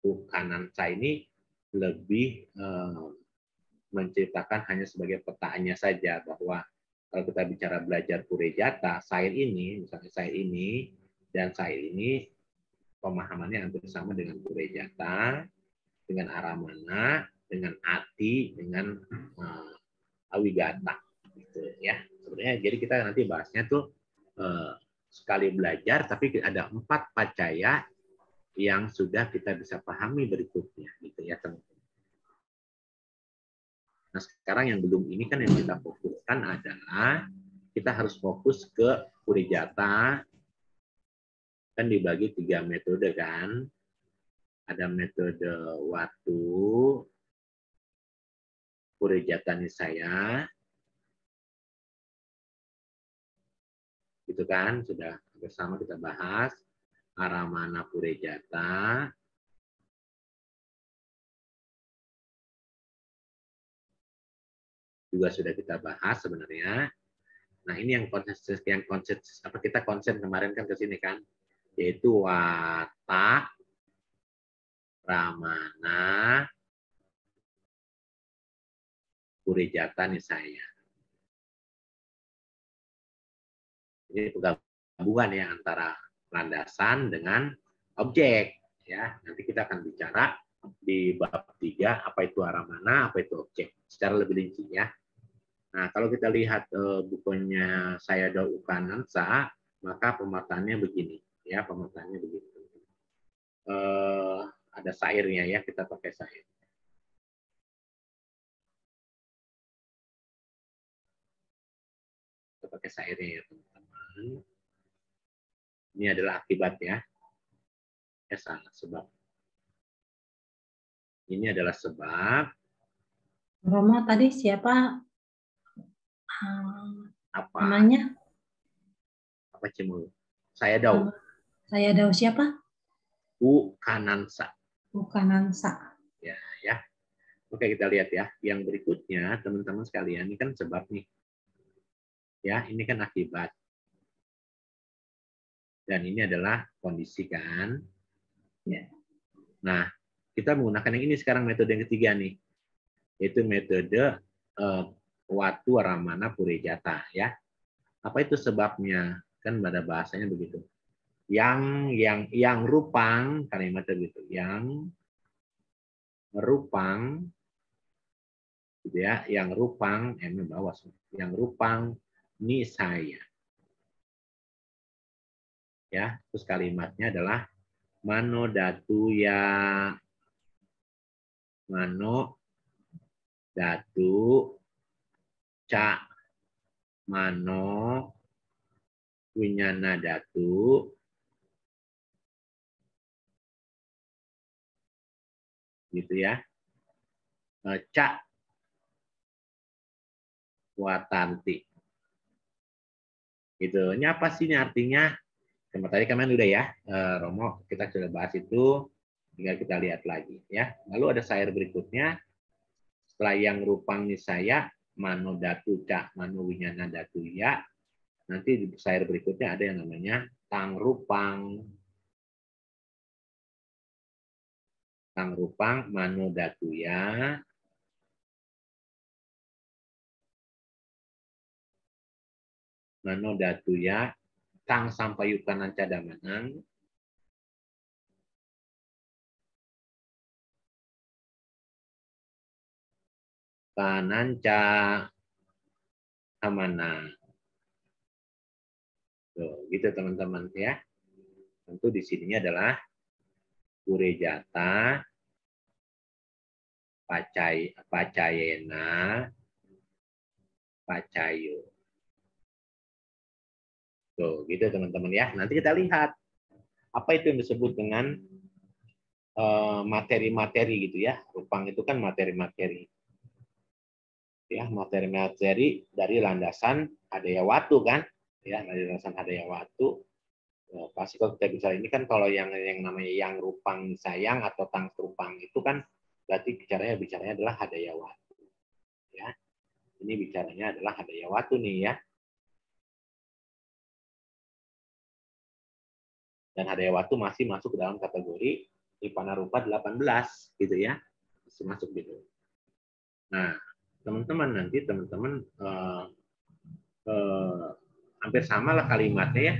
Kanansa ini lebih menceritakan hanya sebagai petaannya saja, bahwa kalau kita bicara belajar Purejata, sair ini, misalnya sair ini dan sair ini pemahamannya hampir sama dengan Purejata, dengan Aramana, dengan Ati, dengan Awigata, gitu ya. Sebenarnya jadi kita nanti bahasnya tuh sekali belajar, tapi ada 4 pacaya yang sudah kita bisa pahami berikutnya, gitu ya teman-teman. Nah sekarang yang belum ini kan yang kita fokuskan adalah kita harus fokus ke Purejata, kan dibagi 3 metode kan. Ada metode Watu, Purejata Nisaya, gitu kan, sudah bersama kita bahas. Aramana Purejata, juga sudah kita bahas sebenarnya. Nah ini yang kita konsen kemarin kan ke sini kan, yaitu Wata, Ramana, Purejata Nisaya. Ini penggabungan ya antara landasan dengan objek ya. Nanti kita akan bicara di bab 3 apa itu aramana, apa itu objek secara lebih rinci ya. Nah, kalau kita lihat bukunya Sayadaw Kanansa, maka pemataannya begini ya, pemataannya begitu. Ada sairnya ya, kita pakai sair. Kita pakai sairnya ya, teman-teman. Ini adalah akibat ya. Salah, sebab. Ini adalah sebab. Romo tadi siapa Apa? namanya? Apa Cimul? Sayadaw. Sayadaw siapa? Kanansa. Kanansa. Ya, ya. Oke, kita lihat ya. Yang berikutnya, teman-teman sekalian, ini kan sebab nih. Ya, ini kan akibat. Dan ini adalah kondisi kan. Ya. Nah, kita menggunakan yang ini sekarang metode yang ketiga nih. Yaitu metode Watu Ramana Purejata ya. Apa itu sebabnya? Kan pada bahasanya begitu. Yang rupang, kalimatnya begitu. Yang rupang gitu ya, yang rupang bawah. Yang rupang nisaya. Ya, terus kalimatnya adalah mano datu ya, mano datu ca, mano winyana datu, gitu ya. Ca watanti. Gitu. Ini apa sih ini artinya? Tadi kemarin udah ya, Romo, kita sudah bahas itu, tinggal kita lihat lagi ya. Lalu ada sair berikutnya, setelah yang rupang nisaya, mano datu ca, mano winyana datu ya. Nanti di sair berikutnya ada yang namanya tang rupang. Tang rupang, mano datu ya. Mano datu ya, tang sampayukanan cadamanang. Kananca amana. Tuh, gitu teman-teman ya. Tentu di sininya adalah Purejata, Pacayena, Pacayo. Tuh, gitu teman-teman ya. Nanti kita lihat apa itu yang disebut dengan materi-materi gitu ya. Rupang itu kan materi-materi. Ya, materi-materi dari landasan Hadaya Watu kan. Ya, dari landasan Hadaya Watu. Ya, pasti kalau kita bicara ini kan kalau yang namanya yang rupang sayang atau tang rupang itu kan berarti bicaranya adalah Hadaya Watu. Ya. Ini bicaranya adalah Hadaya Watu nih ya. Dan Hadaya Watu masih masuk ke dalam kategori Ipana Rupa 18 gitu ya. Masih masuk gitu. Nah, teman-teman nanti teman-teman hampir sama lah kalimatnya ya.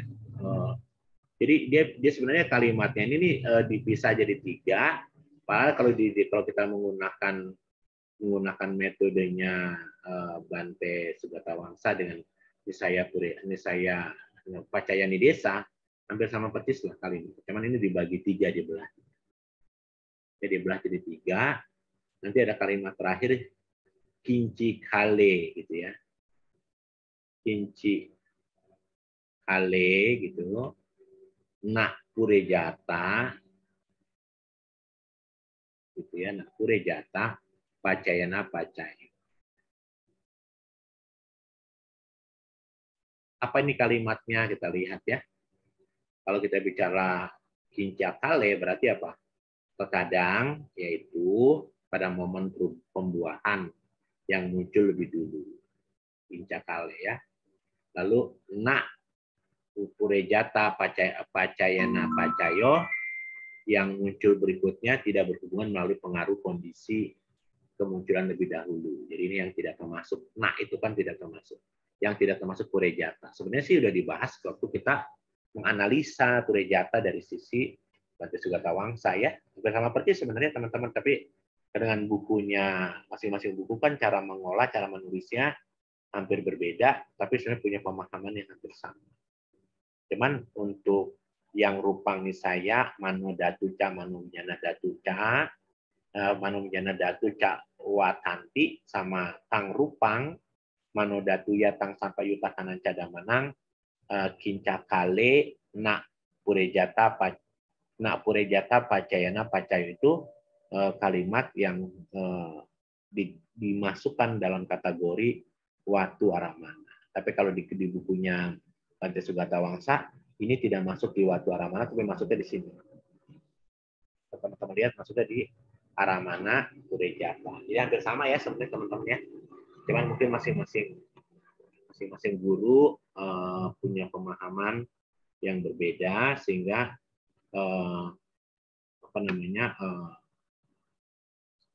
Jadi dia sebenarnya kalimatnya ini nih, dipisah jadi 3. Padahal kalau kita menggunakan metodenya Bante Sugatawangsa dengan Nisaya Pacayani Desa, hampir sama persis lah kalimat. Cuman ini dibagi 3 dibelah. Jadi belah jadi 3. Nanti ada kalimat terakhir kinci kale gitu ya. Kinci kale gitu. Nak purejata gitu ya. Nak purejata pacayana pacaya. Apa ini kalimatnya? Kita lihat ya. Kalau kita bicara kinca kale berarti apa? Terkadang yaitu pada momen pembuahan yang muncul lebih dulu. Kinca kale ya. Lalu nak purejata pacayana pacayo yang muncul berikutnya tidak berhubungan melalui pengaruh kondisi kemunculan lebih dahulu. Jadi ini yang tidak termasuk. Nah, itu kan tidak termasuk. Yang tidak termasuk purejata. Sebenarnya sih sudah dibahas waktu kita menganalisa purejata dari sisi Bante Sugatawangsa ya. Bersama persis sebenarnya teman-teman, tapi dengan bukunya masing-masing buku kan cara mengolah, cara menulisnya hampir berbeda, tapi sebenarnya punya pemahaman yang hampir sama. Cuman untuk yang rupang nisaya, mano datuca, mano jana datuca, mano jana datuca watanti, sama tang rupang, mano datuya tang sampai yuta kanan cadamanang, kinca kale, nak purejata pacayana pacayo itu kalimat yang dimasukkan dalam kategori watu aramana. Tapi kalau di bukunya Bante Sugatawangsa ini tidak masuk di watu aramana, tapi masuknya di sini. Teman-teman lihat masuknya di aramana purejata. Jadi hampir sama ya sebenarnya teman-teman ya. Cuman mungkin masing-masing guru punya pemahaman yang berbeda sehingga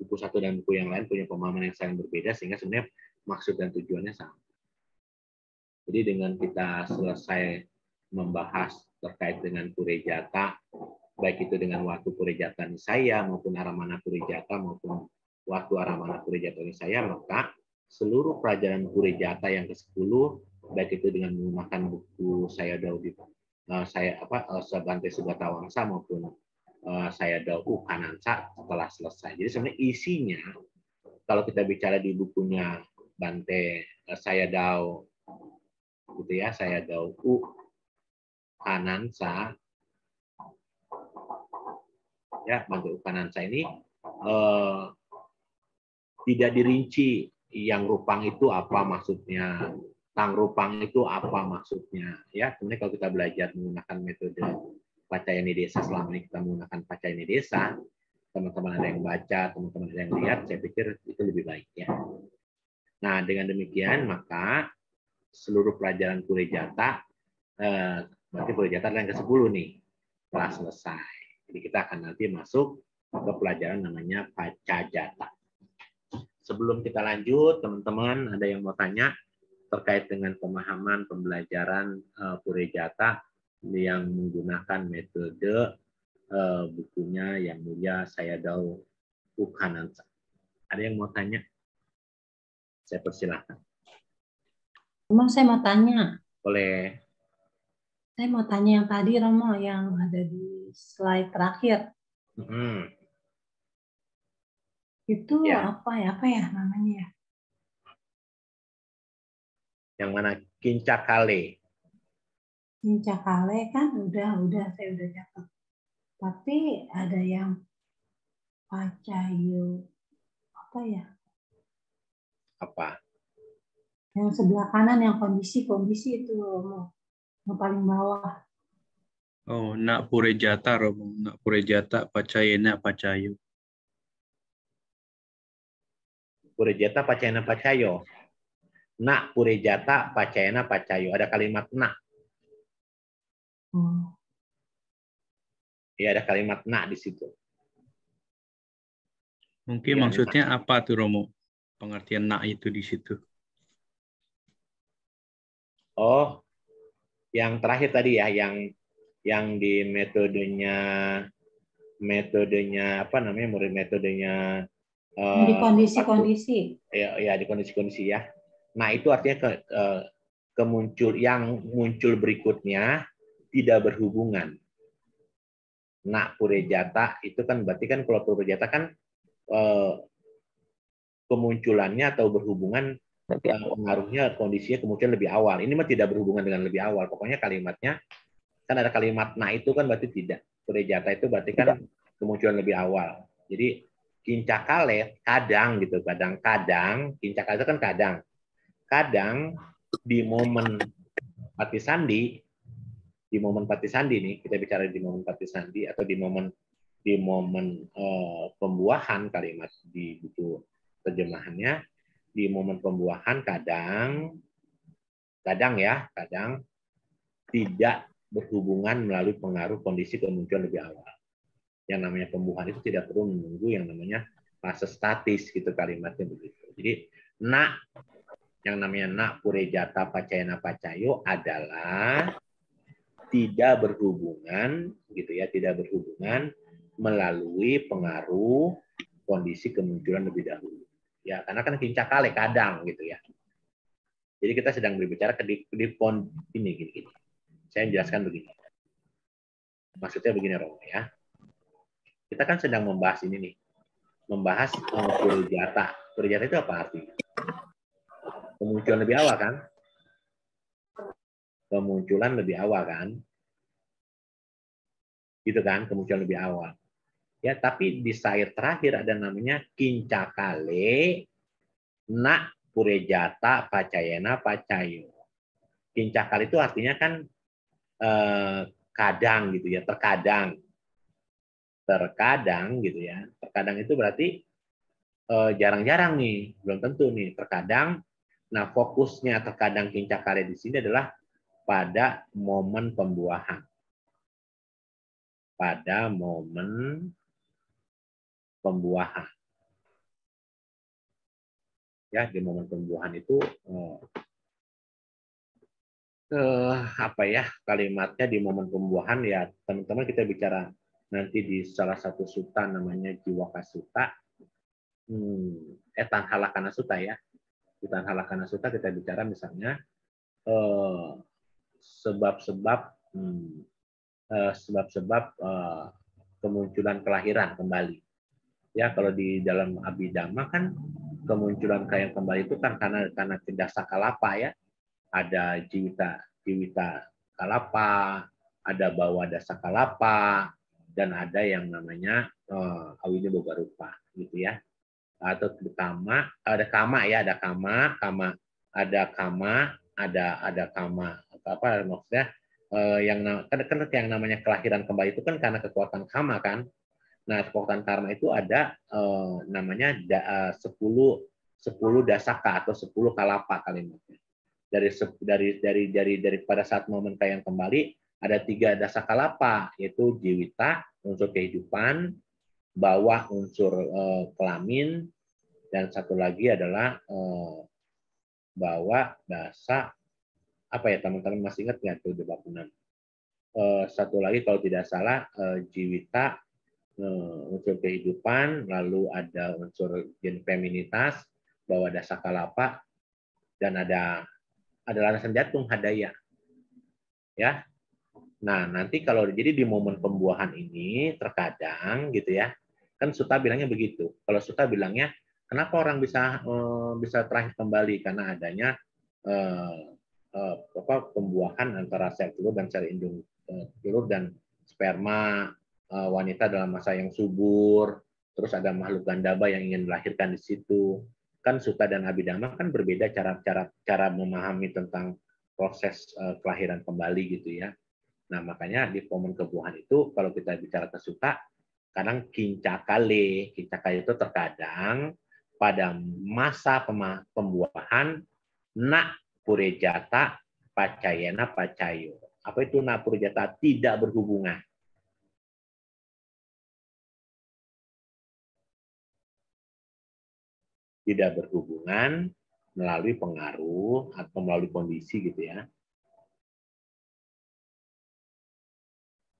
buku satu dan buku yang lain punya pemahaman yang saling berbeda sehingga sebenarnya maksud dan tujuannya sama. Jadi dengan kita selesai membahas terkait dengan purejata, baik itu dengan waktu purejata nisaya maupun aramana purejata maupun waktu aramana purejata nisaya, maka seluruh pelajaran purejata yang ke-10, baik itu dengan menggunakan buku saya Daudi Bante Sugatawangsa maupun saya Daudi Kanansa setelah selesai. Jadi sebenarnya isinya kalau kita bicara di bukunya Bante saya Daudi gitu ya, saya Daudi Kanansa ya, Bante Kanansa ini tidak dirinci yang rupang itu apa maksudnya, tang rupang itu apa maksudnya ya. Sebenarnya kalau kita belajar menggunakan metode Pacayani Desa, selama ini kita menggunakan Pacayani Desa, teman-teman ada yang baca, teman-teman ada yang lihat, saya pikir itu lebih baik ya. Nah, dengan demikian maka seluruh pelajaran Purejata, berarti Purejata adalah yang ke-10 nih, telah selesai. Jadi kita akan nanti masuk ke pelajaran namanya Pacajata. Sebelum kita lanjut, teman-teman ada yang mau tanya terkait dengan pemahaman pembelajaran Purejata yang menggunakan metode bukunya Yang Mulia Sayadaw Ukhanansa. Ada yang mau tanya? Saya persilahkan. Romo, saya mau tanya. Boleh. Saya mau tanya yang tadi, Romo, yang ada di slide terakhir. Itu ya. apa ya namanya? Yang mana? Kincakale. Cincakale kan udah saya udah catat. Tapi ada yang Pacayo apa ya? Apa? Yang sebelah kanan yang kondisi itu loh, yang paling bawah. Oh, nak purejata Romo, nak purejata pacayena pacayo. Purejata pacayana pacayo. Nak purejata pacayana pacayo. Ada kalimat nak. Hmm. Ya, ada kalimat nak di situ. Mungkin Ya, maksudnya nak. apa tuh Romo? Pengertian nak itu di situ. Oh, yang terakhir tadi ya, yang di metodenya apa namanya, metodenya Di waktu kondisi-kondisi. ya di kondisi-kondisi ya. Nah, itu artinya yang muncul berikutnya tidak berhubungan. Nak purejata itu kan berarti kan kalau purejata kan kemunculannya atau berhubungan pengaruhnya kondisinya kemudian lebih awal. Ini mah tidak berhubungan dengan lebih awal. Pokoknya kalimatnya kan ada kalimat nah itu kan berarti tidak. Purejata itu berarti kan kemunculan lebih awal. Jadi kincakale kadang gitu, kadang-kadang kincakale itu kan kadang di momen patisandi, nih kita bicara di momen patisandi atau di momen pembuahan kalimat di buku terjemahannya, di momen pembuahan kadang tidak berhubungan melalui pengaruh kondisi kemunculan lebih awal. Yang namanya pembuahan itu tidak perlu menunggu yang namanya fase statis gitu kalimatnya begitu. Jadi nak, yang namanya nak purejata pacayana pacayo adalah tidak berhubungan gitu ya, tidak berhubungan melalui pengaruh kondisi kemunculan lebih dahulu. Ya, karena kan kincakale kadang gitu ya. Jadi kita sedang berbicara di ini gini. Saya jelaskan begini. Maksudnya begini Romo ya. Kita kan sedang membahas ini nih. Membahas purejata. Purejata itu apa artinya? Kemunculan lebih awal kan? Kemunculan lebih awal kan? Gitu kan, kemunculan lebih awal. Ya, tapi di slide terakhir ada namanya kincakale nak purejata pacayana pacayo. Kincakale itu artinya kan kadang gitu ya, terkadang gitu ya. Terkadang itu berarti jarang-jarang nih, belum tentu nih, terkadang. Nah, fokusnya terkadang kincakale di sini adalah pada momen pembuahan. Pada momen pembuahan. Ya, di momen pembuahan itu apa ya kalimatnya di momen pembuahan ya, teman-teman kita bicara nanti di salah satu sutta namanya Jiwaka Sutta, Etan Halakana Sutta ya. Etan Halakana Sutta kita bicara misalnya sebab-sebab kemunculan kelahiran kembali. Ya, kalau di dalam Abhidhamma kan kemunculan kelahiran kembali itu kan karena dasa kalapa ya. Ada jiwita kalapa, ada bawa dasa kalapa, dan ada yang namanya awini boga rupa gitu ya. Atau kama, ada kama ya, ada kama, ada kama apa maksudnya yang namanya kelahiran kembali itu kan karena kekuatan kama kan. Nah, kekuatan karma itu ada namanya 10 dasaka atau 10 kalapa kalimatnya. Dari pada saat momen kayang kembali ada 3 dasakalapa, yaitu jiwita unsur kehidupan, bawah unsur kelamin, dan satu lagi adalah bawah dasa apa ya, teman-teman masih ingat nggak tuh debakunan? Satu lagi kalau tidak salah jiwita unsur kehidupan, lalu ada unsur gen feminitas, bawah dasakalapa, dan ada landasan jantung hadaya. Ya. Nah, nanti kalau jadi di momen pembuahan ini terkadang gitu ya. Kan Sutta bilangnya begitu. Kalau Sutta bilangnya kenapa orang bisa terakhir kembali karena adanya pembuahan antara sel telur dan sel indung telur dan sperma wanita dalam masa yang subur, terus ada makhluk gandaba yang ingin melahirkan di situ. Kan Sutta dan Abhidhamma kan berbeda cara memahami tentang proses kelahiran kembali gitu ya. Nah, makanya di momen kebuahan itu kalau kita bicara ke Sutta, kadang kincakale itu terkadang pada masa pembuahan nak purejata pacayana pacayo. Apa itu nak purejata? Tidak berhubungan. Tidak berhubungan melalui pengaruh atau melalui kondisi gitu ya.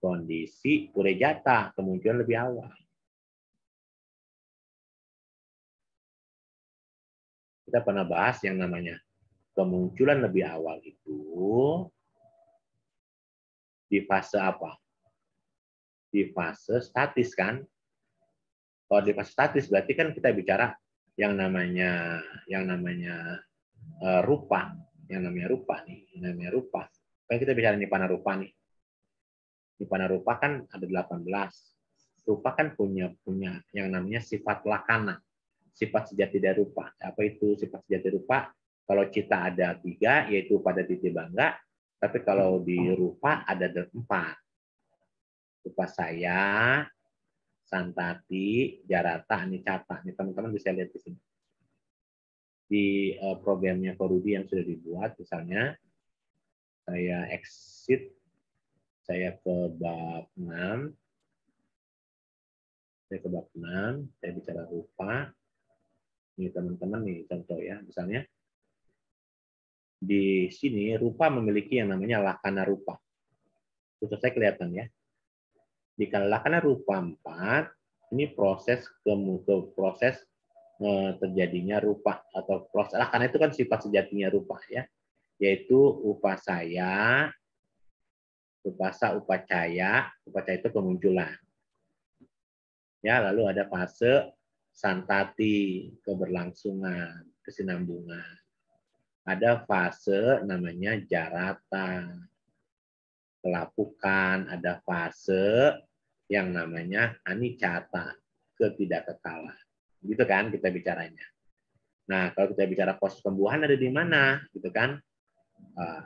Kondisi purejata, kemunculan lebih awal. Kita pernah bahas yang namanya kemunculan lebih awal itu di fase apa? Di fase statis kan? Kalau di fase statis berarti kan kita bicara yang namanya rupa, yang namanya rupa nih, yang namanya rupa. Kan kita bicara nipana rupa nih. Nipana rupa kan ada 18. Rupa kan punya yang namanya sifat lakana, sifat sejati dari rupa. Apa itu sifat sejati rupa? Kalau cita ada 3, yaitu pada titik bangga, tapi kalau di rupa ada 4. Rupa saya, santati, jarata, anicata. Ini teman-teman bisa lihat di sini. Di programnya Korudi yang sudah dibuat, misalnya, saya exit, saya ke bab 6, saya bicara rupa. Ini teman-teman nih contoh ya, misalnya di sini rupa memiliki yang namanya lakana rupa. Itu saya kelihatan ya. Di lakana rupa 4, ini proses proses terjadinya rupa atau proses lakana itu kan sifat sejatinya rupa ya, yaitu upasaya, upasa, upacaya itu kemunculan. Ya, lalu ada fase santati, keberlangsungan, kesinambungan. Ada fase namanya jarata, kelapukan, ada fase yang namanya anicata, ketidakkekalan. Gitu kan kita bicaranya. Nah, kalau kita bicara proses pembuahan ada di mana, gitu kan?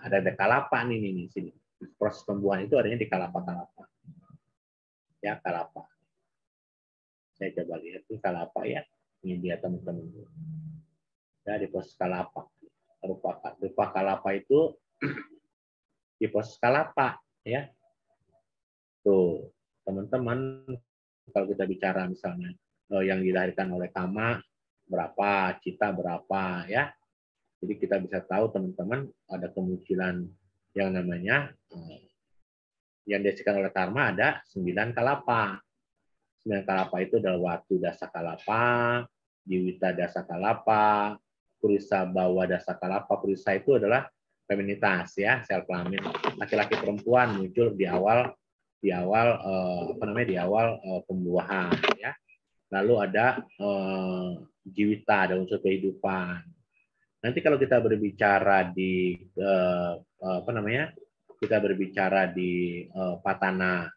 Ada kalapa nih sini. Proses pembuahan itu adanya di kalapa. Ya, kalapa. Saya coba lihat nih kalapa ya. Ini dia teman-teman. Ya, di proses kalapa. Rupa kalapa itu di proses kalapa ya. Tuh, teman-teman kalau kita bicara misalnya yang dilahirkan oleh kama berapa, cita berapa ya. Jadi kita bisa tahu teman-teman ada kemunculan yang namanya yang dihasilkan oleh karma ada 9 kalapa. 9 kalapa itu adalah watu dasa kalapa, jiwita dasa kalapa, purisa bawa dasa kalapa. Purisa itu adalah feminitas ya, sel kelamin laki-laki perempuan muncul di awal pembuahan ya. Lalu ada jiwita, ada unsur kehidupan. Nanti kalau kita berbicara di kita berbicara di patana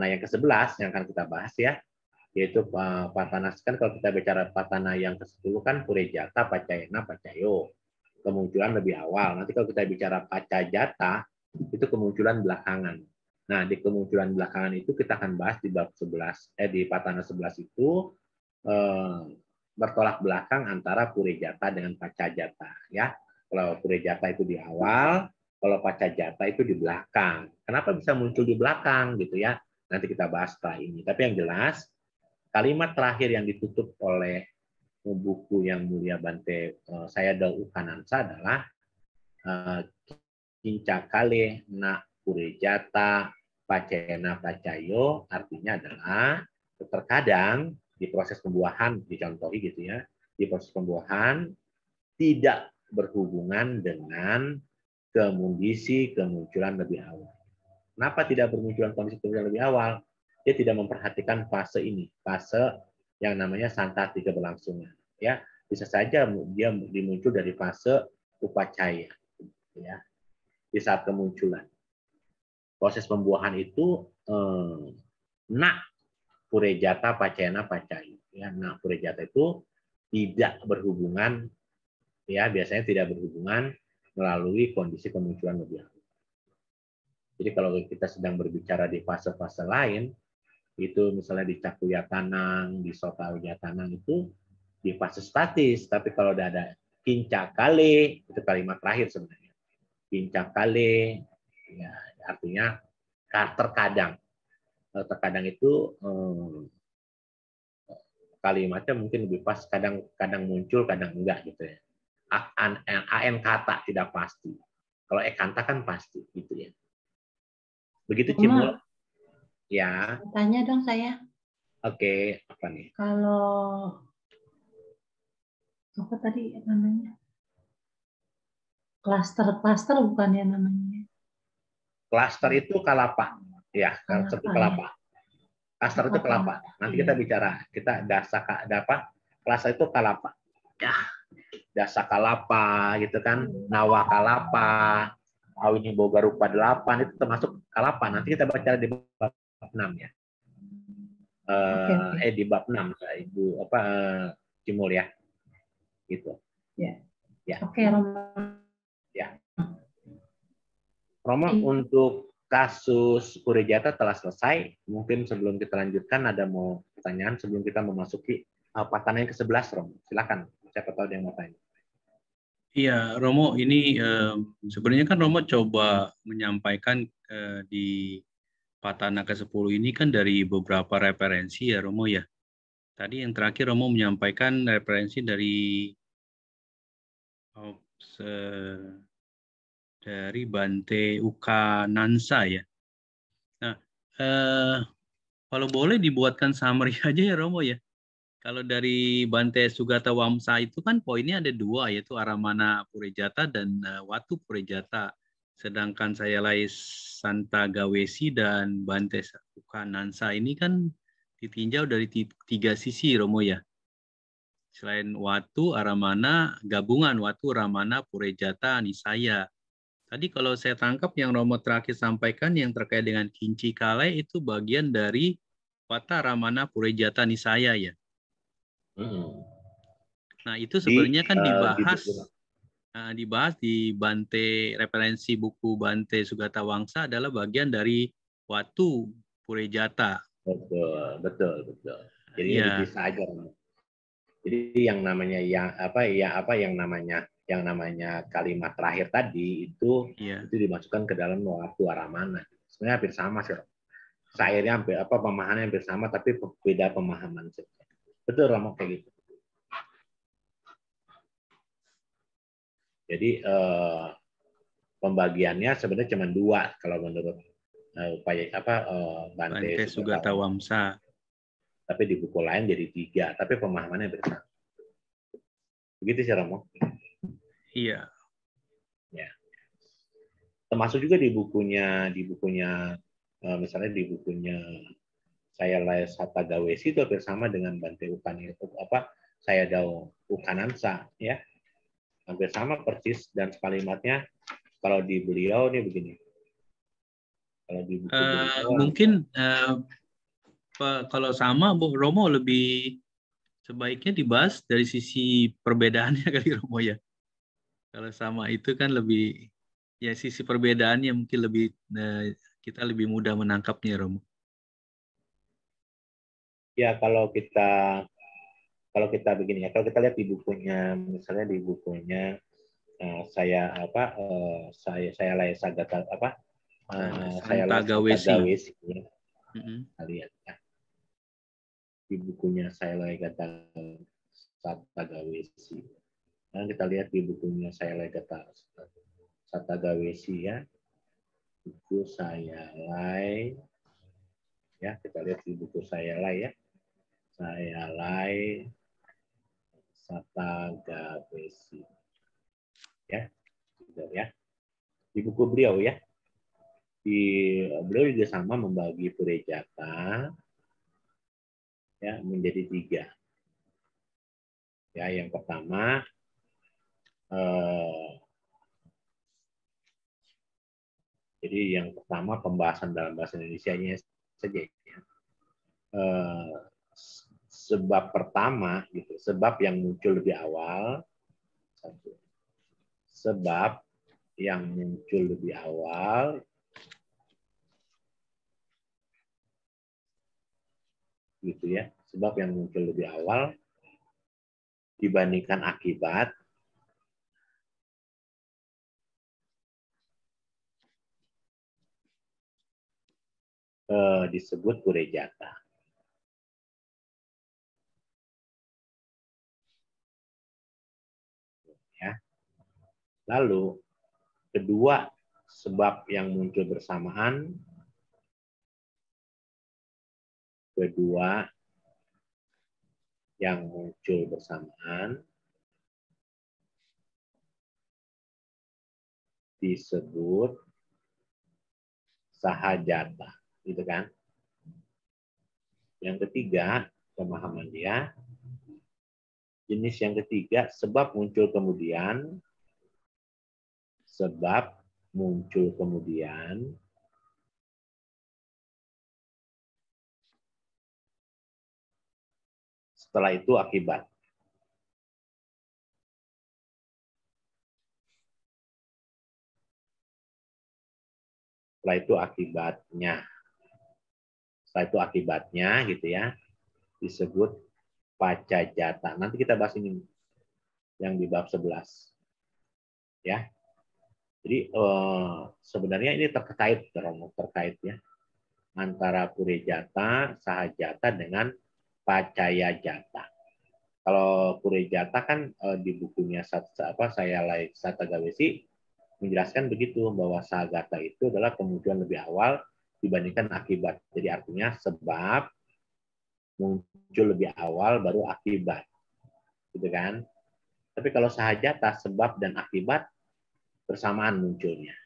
yang ke-11 yang akan kita bahas ya, yaitu patana kan kalau kita bicara patana yang ke-10 kan purejata, pacayana, pacayo, kemunculan lebih awal. Nanti kalau kita bicara pacajata itu kemunculan belakangan. Nah, di kemunculan belakangan itu kita akan bahas di bab 11 di patana 11 itu bertolak belakang antara purejata dengan pacajata ya. Kalau purejata itu di awal, kalau pacajata itu di belakang. Kenapa bisa muncul di belakang gitu ya? Nanti kita bahas setelah ini. Tapi yang jelas kalimat terakhir yang ditutup oleh buku yang mulia Bante Sayadaw Ukanansa adalah kincakale na purejata pacayana pacayo, artinya adalah terkadang di proses pembuahan dicontohi gitu ya, di proses pembuahan tidak berhubungan dengan kondisi kemunculan lebih awal. Kenapa tidak bermunculan kondisi kemunculan lebih awal? Dia tidak memperhatikan fase ini, fase yang namanya santati keberlangsungan. Ya, bisa saja dia dimuncul dari fase upacaya, ya, di saat kemunculan. Proses pembuahan itu nak purejata pacayana pacaya. Ya, nak purejata itu tidak berhubungan, ya biasanya tidak berhubungan melalui kondisi kemunculan lebih awal. Jadi kalau kita sedang berbicara di fase-fase lain, itu misalnya di cakuyatanang, di sotawiyatanang itu di fase statis. Tapi kalau udah ada kinca kale, itu kalimat terakhir sebenarnya. Kinca kale, ya artinya terkadang. Terkadang itu kalimatnya mungkin lebih pas, kadang muncul, kadang enggak gitu ya. An kata tidak pasti. Kalau ekanta kan pasti gitu ya. Begitu Cimul. Ya. Tanya dong saya. Oke, apa nih? Kalau apa tadi namanya? Klaster bukan ya namanya? Klaster itu kalapa. Ya, klaster itu kelapa. Klaster itu kelapa. Nanti kita bicara. Kita dasaka apa? Klaster itu kalapa. Ya. Dasaka kalapa gitu kan. Nawa kalapa. Awini boga rupa 8 itu termasuk kalapa. Nanti kita baca di bab 6 ya. Di bab 6 Ibu apa Cimul ya. Gitu. Ya. Ya. Oke, Romo. Ya. Romo, untuk kasus Purejata telah selesai. Mungkin sebelum kita lanjutkan ada mau pertanyaan sebelum kita memasuki patahan yang ke-11, Romo. Silakan. Siapa tahu ada yang mau tanya. Iya, Romo, ini sebenarnya kan Romo coba menyampaikan di Patana ke-10 ini kan dari beberapa referensi ya, Romo ya. Tadi yang terakhir Romo menyampaikan referensi dari Bante Ukanansa ya. Nah, kalau boleh dibuatkan summary aja ya, Romo ya. Kalau dari Bante Sugata Wamsa itu kan poinnya ada 2, yaitu Aramana Purejata dan Watu Purejata. Sedangkan saya Lai Santa Gawesi dan Bante Ukanansa ini kan ditinjau dari 3 sisi, Romo ya. Selain Watu, Aramana, gabungan Watu, Aramana, Purejata, Nisaya. Tadi kalau saya tangkap yang Romo terakhir sampaikan yang terkait dengan Kinci Kale itu bagian dari Wata, Aramana, Purejata, Nisaya ya. Nah, itu sebenarnya kan dibahas di Bante, referensi buku Bante Sugata Wangsa adalah bagian dari Watu Purejata. Betul. Jadi Ya. dipisah aja. Jadi yang namanya yang namanya kalimat terakhir tadi itu dimasukkan ke dalam Watu Aramana. Sebenarnya hampir sama sih. Sairnya hampir pemahamannya hampir sama tapi beda pemahaman. Betul Romo kayak gitu. Jadi pembagiannya sebenarnya cuma 2 kalau menurut Bante Sugata Wamsa. Tapi di buku lain jadi 3, tapi pemahamannya bersama. Begitu sih Romo. Iya. Ya. Termasuk juga di bukunya misalnya di bukunya saya Lai Sata Gawesi itu hampir sama dengan Bante saya Dao Ukanansa ya. Hampir sama persis dan kalimatnya kalau di beliau nih begini. Kalau di buku beliau mungkin kalau sama Bu Romo lebih sebaiknya dibahas dari sisi perbedaannya kali Romo ya. Kalau sama itu kan lebih ya sisi perbedaannya mungkin lebih kita lebih mudah menangkapnya Romo. Ya kalau kita begini ya, kalau kita lihat di bukunya misalnya di bukunya saya Lai Sagata saya Lai Santa Gawesi ya. Lihat ya. Di bukunya saya Lai Santa Gawesi. Nah, kita lihat di bukunya saya Lai Santa Gawesi ya. Buku saya Lai ya, kita lihat di buku saya Lai ya. Saya Lai Santa Gawesi. Ya. Ya. Di buku beliau ya. Beliau juga sama membagi Purejata ya menjadi 3. Ya, yang pertama Jadi yang pertama pembahasan dalam bahasa Indonesianya saja. Ya. Sebab pertama, gitu. Sebab yang muncul lebih awal. Satu. Sebab yang muncul lebih awal gitu ya. Sebab yang muncul lebih awal dibandingkan akibat disebut purejata. Ya. Lalu kedua sebab yang muncul bersamaan, disebut sahajata, gitu kan? Yang ketiga, pemahaman dia, jenis yang ketiga, sebab muncul kemudian, setelah itu akibat. Setelah itu akibatnya gitu ya, disebut pacajata. Nanti kita bahas ini yang di bab 11. Ya. Jadi sebenarnya ini terkait ya antara purejata, sahajata dengan pacayajata. Kalau purejata kan di bukunya Sayalai Satagawesi menjelaskan begitu bahwa sahagata itu adalah kemudian lebih awal dibandingkan akibat. Jadi artinya sebab muncul lebih awal baru akibat. Gitu kan? Tapi kalau sahajata sebab dan akibat bersamaan munculnya.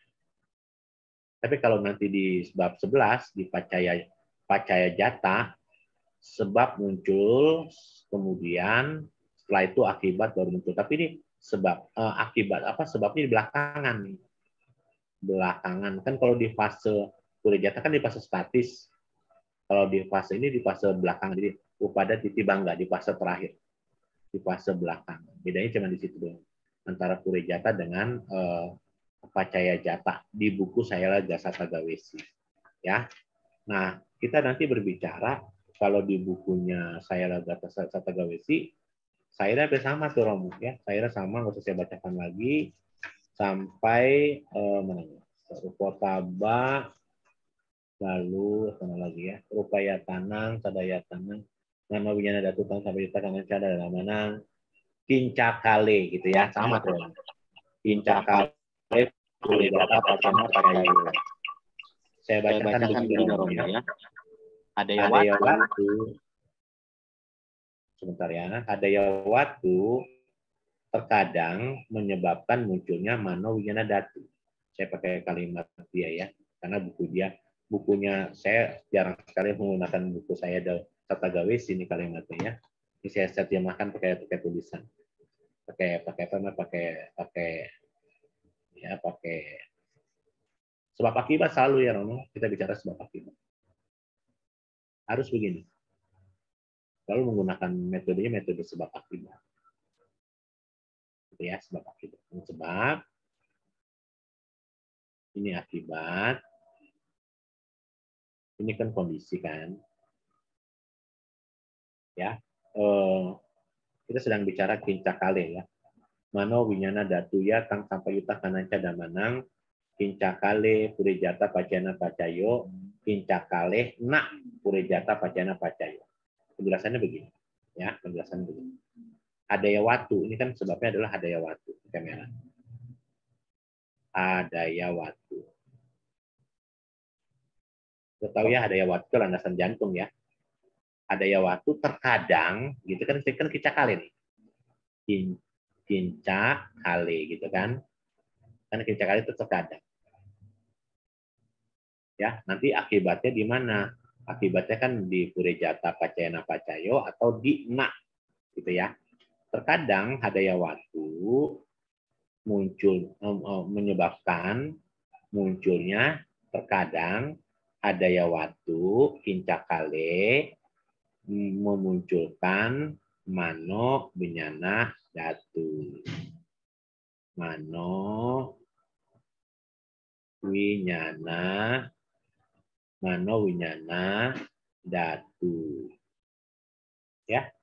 Tapi kalau nanti di bab 11 di pacayajata sebab muncul kemudian setelah itu akibat baru muncul. Tapi ini sebab sebabnya di belakangan kan. Kalau di fase purejata kan di fase statis, kalau di fase ini di fase belakang. Jadi upada titi bangga di fase terakhir, di fase belakang. Bedanya cuma di situ doang antara purejata dengan pacayajata di buku Sayala Gasatagawesi ya. Nah, kita nanti berbicara kalau di bukunya Sayala Gasatagawesi Saira bersama tuh Romo ya. Saira sama, nggak usah saya bacakan lagi sampai mana ya? Rupotaba, lalu sama lagi ya. Rupaya Tanang, Sadaya Tanang, Nama Winyana Datu Tanang sampai Yuta Kangen Cada dalam Manang, Kincakale gitu ya, sama tuh. Kincakale, Purejata, Pacana, Pacayu. Saya bacakan begini Romo ya. Ada waktu, sebentar ya, ada waktu terkadang menyebabkan munculnya Mano Winyana Datu. Saya pakai kalimat dia ya, karena bukunya saya jarang sekali menggunakan buku saya Satagawesi ini kalimatnya ya. Ini saya terjemahkan pakai tulisan, pakai sebab akibat selalu ya Romo. Kita bicara sebab akibat. Harus begini. Lalu menggunakan metode sebab akibat. Ya, sebab akibat. Sebab ini akibat. Ini kan kondisi kan. Ya. Kita sedang bicara kincakale ya. Mano Winyana Datuya Kang sampai Yuta Kananca Damanang Kincakale Purejata Pacana Pacayo Kincakale Nak Purejata Pacana Pacayo. Penjelasannya begini. Ya, penjelasannya begini. Hadaya watu, ini kan sebabnya adalah hadaya watu. Kamera. Hadaya watu. Kita tahu ya hadaya watu landasan jantung ya. Hadaya watu terkadang gitu kan kincakale nih. Kincakale gitu kan. Kan kincakale itu terkadang. Ya, nanti akibatnya di mana? Akibatnya kan di Purejata Pacayana Pacayo atau di Nak gitu ya. Terkadang hadaya watu muncul menyebabkan munculnya Terkadang hadaya watu kincakale memunculkan mano benyana datu. Mano winyana datu. Ya.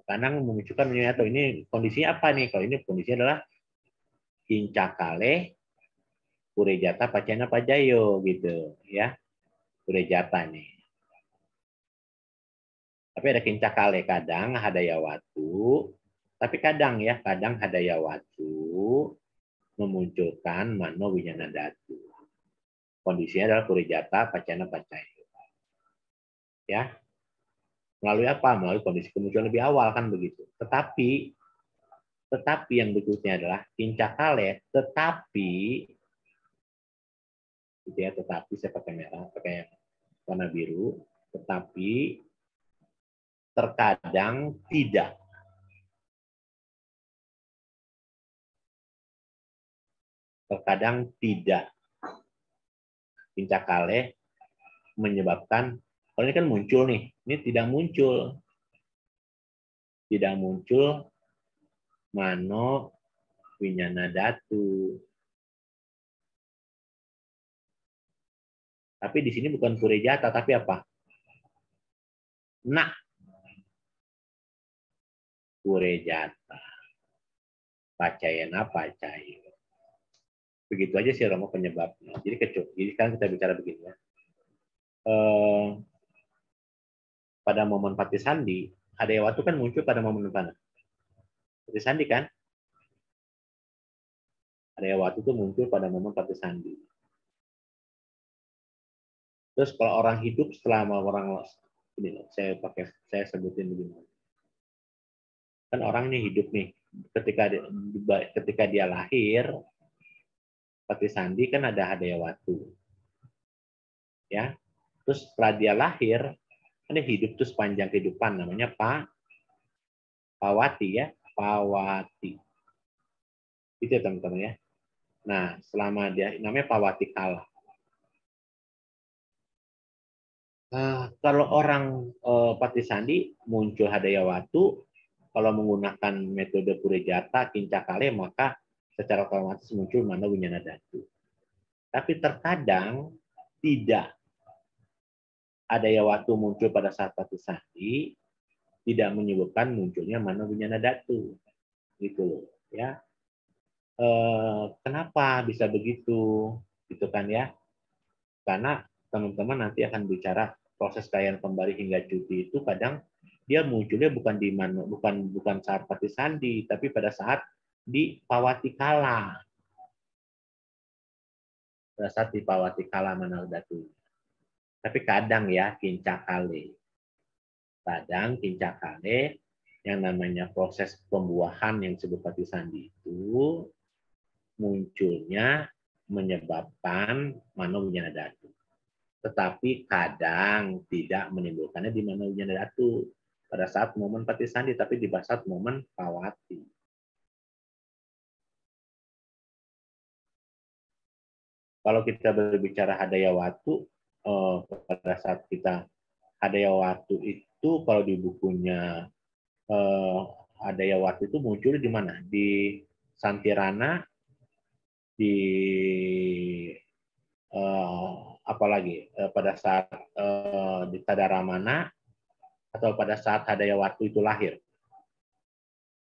Kadang memunculkan atau ini kondisinya apa nih? Kalau ini kondisinya adalah kincakale purejata pacena pajayo gitu ya. Purejata nih. Tapi ada kincakale kadang hadaya watu, tapi kadang hadaya watu memunculkan mano winyana datu. Kondisinya adalah purejata pacena pajayo. Ya. Melalui apa? Melalui kondisi kemunculan lebih awal kan begitu. Tetapi yang berikutnya adalah kincakale tetapi gitu ya, tetapi saya pakai merah, pakai warna biru, tetapi terkadang tidak. Terkadang tidak. Kincakale menyebabkan, kalau ini kan muncul nih, ini tidak muncul. Tidak muncul mano winyana datu. Tapi di sini bukan purejata, tapi apa? Nak purejata. Pacayana pacayo. Begitu aja sih Romo penyebabnya. Jadi sekarang kita bicara begini ya. Pada momen Patisandi, hadaya watu kan muncul pada momen mana? Patisandi kan? Hadaya watu itu muncul pada momen Patisandi. Terus kalau orang hidup selama orang ini saya sebutin begini. Kan orang ini hidup nih, ketika dia lahir, Patisandi kan ada hadaya watu. Ya. Terus setelah dia lahir, ada hidup tuh sepanjang kehidupan namanya Pawati ya, Pawati. Itu ya teman-teman ya. Nah, selama dia namanya Pawati kala. Kalau orang Patisandi muncul hadaya watu, kalau menggunakan metode purejata kincakale maka secara otomatis muncul mano winyana datu. Tapi terkadang tidak. Hadaya watu muncul pada saat Patisandi tidak menyebabkan munculnya mano winyana datu. Gitu loh, ya. Kenapa bisa begitu? Gitu kan ya. Karena teman-teman nanti akan bicara proses kayan kembali hingga cuti itu kadang dia munculnya bukan di mana bukan saat Patisandi tapi pada saat di Pawati kala. Pada saat di Pawati kala mano datu. Tapi kadang ya kincakale. Kadang kincakale yang namanya proses pembuahan yang disebut Patisandi itu munculnya menyebabkan mano winyana datu. Tetapi kadang tidak menimbulkannya di mano winyana datu pada saat momen Patisandi, tapi di saat momen Pawati. Kalau kita berbicara hadaya watu, pada saat kita hadaya watu itu kalau di bukunya hadaya watu itu muncul di mana? Di Santirana, di apalagi pada saat di Tadaramana atau pada saat hadaya watu itu lahir.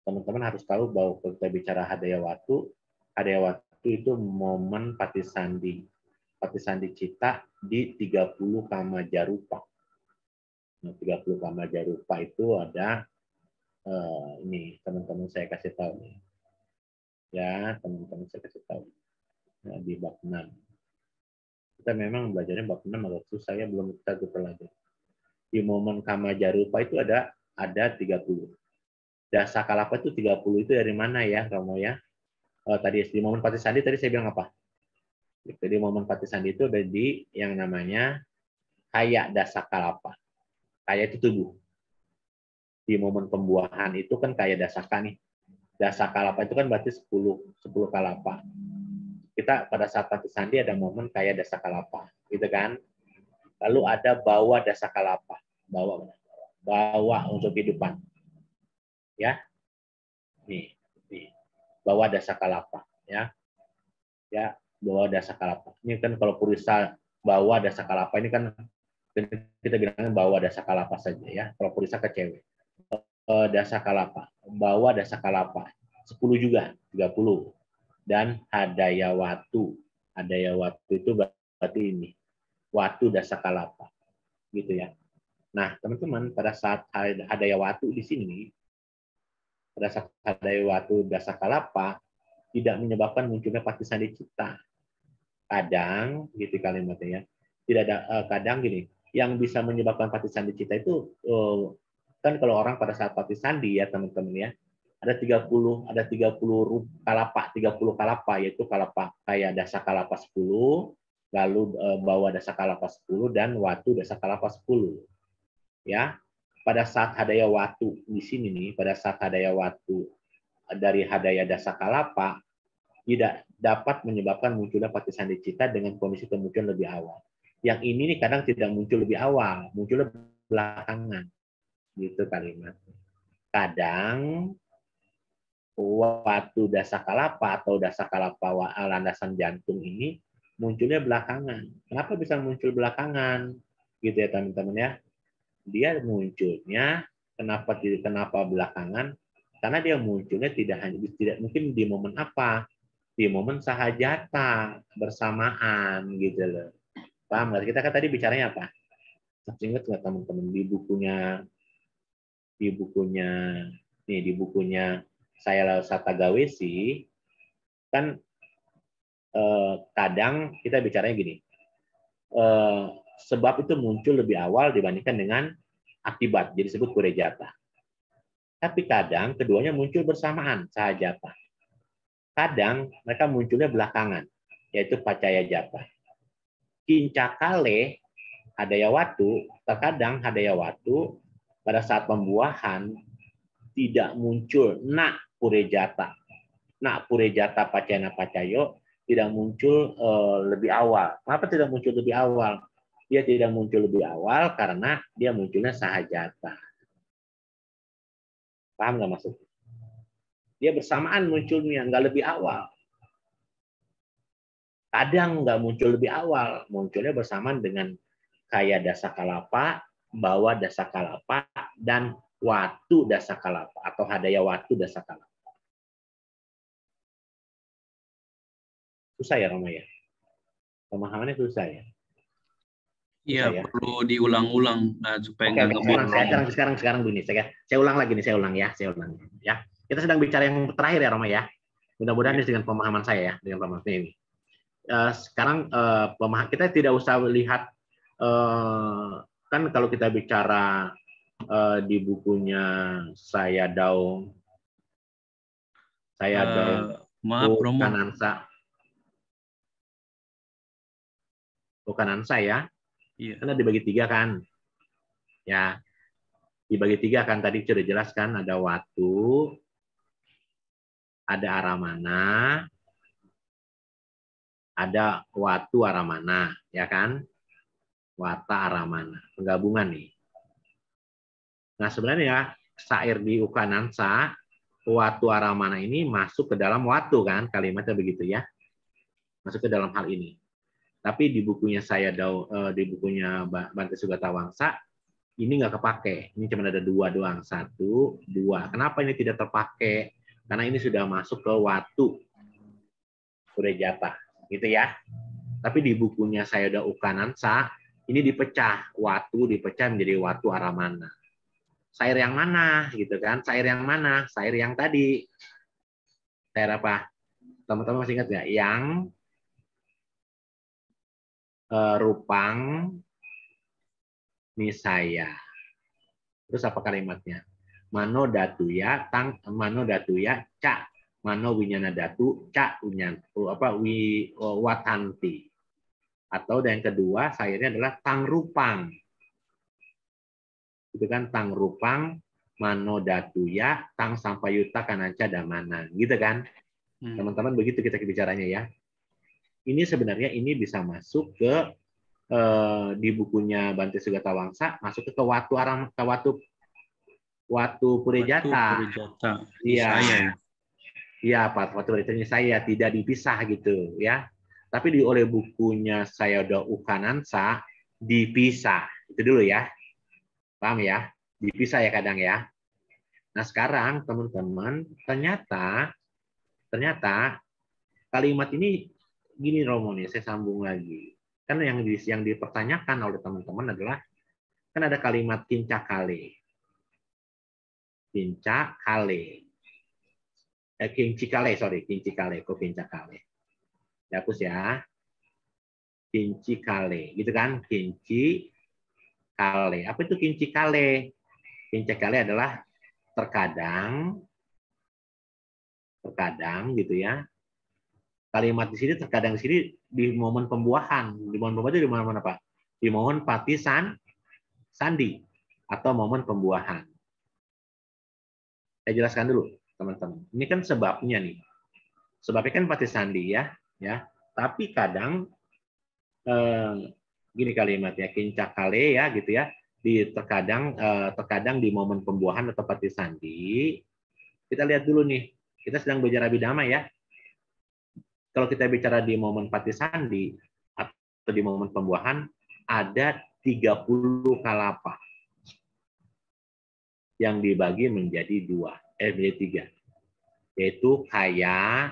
Teman-teman harus tahu bahwa kalau kita bicara hadaya watu itu momen Patisandi. Patisandi Cita di 30 Kama Jarupa. Nah, 30 Kama Jarupa itu ada ini teman-teman saya kasih tahu nih. Ya, teman-teman saya kasih tahu. Nah, di bab 6. Kita memang belajarnya bab 6 agak susah ya, belum kita pelajari. Di momen Kama Jarupa itu ada 30. Dasa kalapa itu 30 itu dari mana ya, Romo ya? Tadi di momen Patisandi tadi saya bilang apa? Jadi momen Patisandi itu ada di yang namanya kaya dasa kalapa. Kaya itu tubuh. Di momen pembuahan itu kan kaya dasaka nih. Dasa kalapa itu kan berarti 10 kalapa. kita pada saat Patisandi ada momen kayak Dasakalapa, gitu kan? Lalu ada bawa Dasakalapa, bawa untuk kehidupan, ya. Nih, bawa Dasakalapa, ya, bawa Dasakalapa. Ini kan kalau Purisa bawa Dasakalapa ini kan kita bilangnya bawa Dasakalapa saja, ya. Kalau Purisa ke cewek, Dasakalapa, bawa Dasakalapa, 10 juga, 30. Dan Hadayawatu. Hadayawatu itu berarti ini, Watu Dasakalapa. Gitu ya. Nah, teman-teman, pada saat Hadayawatu di sini, pada saat Hadayawatu Dasakalapa, tidak menyebabkan munculnya Patisandi Citta. Kadang, gitu kalimatnya ya, tidak ada, kadang gini, yang bisa menyebabkan Patisandi Citta itu, kan kalau orang pada saat Patisandi ya teman-teman ya, ada 30 kalapa, yaitu kalapa kayak Dasakalapa 10, lalu bawa Dasakalapa 10 dan Watu Dasakalapa 10. Ya. Pada saat Hadayawatu di sini nih, pada saat Hadayawatu dari Hadaya Dasakalapa tidak dapat menyebabkan munculnya Patisandi Citta dengan kondisi kemunculan lebih awal. Yang ini nih kadang tidak muncul lebih awal, munculnya belakangan. Gitu kalimat. Kadang Watu Dasakalapa atau Dasakalapa landasan jantung ini munculnya belakangan. Kenapa bisa muncul belakangan? Gitu ya teman-teman ya. Dia munculnya kenapa belakangan? Karena dia munculnya tidak mungkin di momen apa? Di momen sahajata bersamaan gitu loh. Paham nggak? Kita kan tadi bicaranya apa? Ingat nggak teman-teman di bukunya Saya Lasata Gawesi kan kadang kita bicaranya gini, sebab itu muncul lebih awal dibandingkan dengan akibat, jadi disebut kurejata. Tapi kadang keduanya muncul bersamaan, sahajata. Kadang mereka munculnya belakangan, yaitu pacaya jata. Kincakale Hadayawatu, terkadang Hadayawatu pada saat pembuahan tidak muncul nak purejata. Nak purejata pacayana pacayo tidak muncul lebih awal. Kenapa tidak muncul lebih awal? Dia tidak muncul lebih awal karena dia munculnya sahajata. Paham nggak maksudnya? Dia bersamaan munculnya, nggak lebih awal. Kadang nggak muncul lebih awal, munculnya bersamaan dengan kayak Dasakalapa, bawa Dasakalapa, dan Watu Dasakalapa atau Hadayawatu Dasakalapa. Susah ya Roma ya? Pemahamannya susah ya? Iya, ya? Perlu diulang-ulang supaya nggak ngebut. Sekarang gini, saya ulang lagi nih, saya ulang ya. Kita sedang bicara yang terakhir ya Roma ya. Mudah-mudahan dengan pemahaman saya ya, dengan pemahaman ini. Sekarang kita tidak usah lihat kan kalau kita bicara di bukunya saya Daung Kanansa ya. Iya. Karena dibagi 3 kan. Ya. Dibagi 3 kan tadi sudah jelaskan ada Watu, ada Aramana, ada Watu Aramana, ya kan? Wata Aramana, penggabungan nih. Nah, sebenarnya syair di Ukanansa, Watu Aramana ini masuk ke dalam Watu kan, kalimatnya begitu ya. Masuk ke dalam hal ini. Tapi di bukunya di bukunya Bante Sugata Wangsa ini nggak kepake. Ini cuma ada 2 doang, 1, 2. Kenapa ini tidak terpakai? Karena ini sudah masuk ke Watu Kurejata, gitu ya. Tapi di bukunya Sayadaw Ukanansa ini dipecah, Watu dipecah menjadi Watu Aramana. Sair yang mana, gitu kan? Sair yang mana? Sair yang tadi. Sair apa? Teman-teman masih ingat nggak? Yang Rupang Nisaya. Terus apa kalimatnya? Mano datuya tang mano datuya ca mano winyana datu ca unyan watanti. Atau yang kedua sayurnya adalah tang rupang. Itu kan tang rupang mano datuya tang sampayuta kananca damana. Gitu kan? Teman-teman begitu kita bicaranya ya. ini sebenarnya ini bisa masuk ke di bukunya Bante Sugatawangsa, masuk ke Watu Purijata. Iya. Iya, Pak, waktu ceritanya saya tidak dipisah gitu ya. Tapi oleh bukunya Sayadaw U Kanansa dipisah. Itu dulu ya. Paham ya? Dipisah ya kadang ya. Nah, sekarang teman-teman ternyata kalimat ini gini Romo nih, saya sambung lagi. Kan yang dipertanyakan oleh teman-teman adalah kan ada kalimat kinca kale. Kinca kale. Kinci kale, sorry, kinci kale, kok kinca kale. Dihapus ya. Kinci kale, gitu kan? Kinci kale. Apa itu kinci kale? Kinci kale adalah terkadang gitu ya. Kalimat di sini terkadang di sini di momen pembuahan. Di momen pembuahan itu di mana Pak? Di momen pati sandi atau momen pembuahan. Saya jelaskan dulu, teman-teman. Ini kan sebabnya nih. Sebabnya kan pati sandi ya. Tapi kadang gini kalimatnya kincak kale ya gitu ya. Terkadang di momen pembuahan atau pati sandi. Kita lihat dulu nih. Kita sedang bicara bidama ya. Kalau kita bicara di momen pati sandi atau di momen pembuahan ada 30 kalapa yang dibagi menjadi menjadi 3, yaitu kaya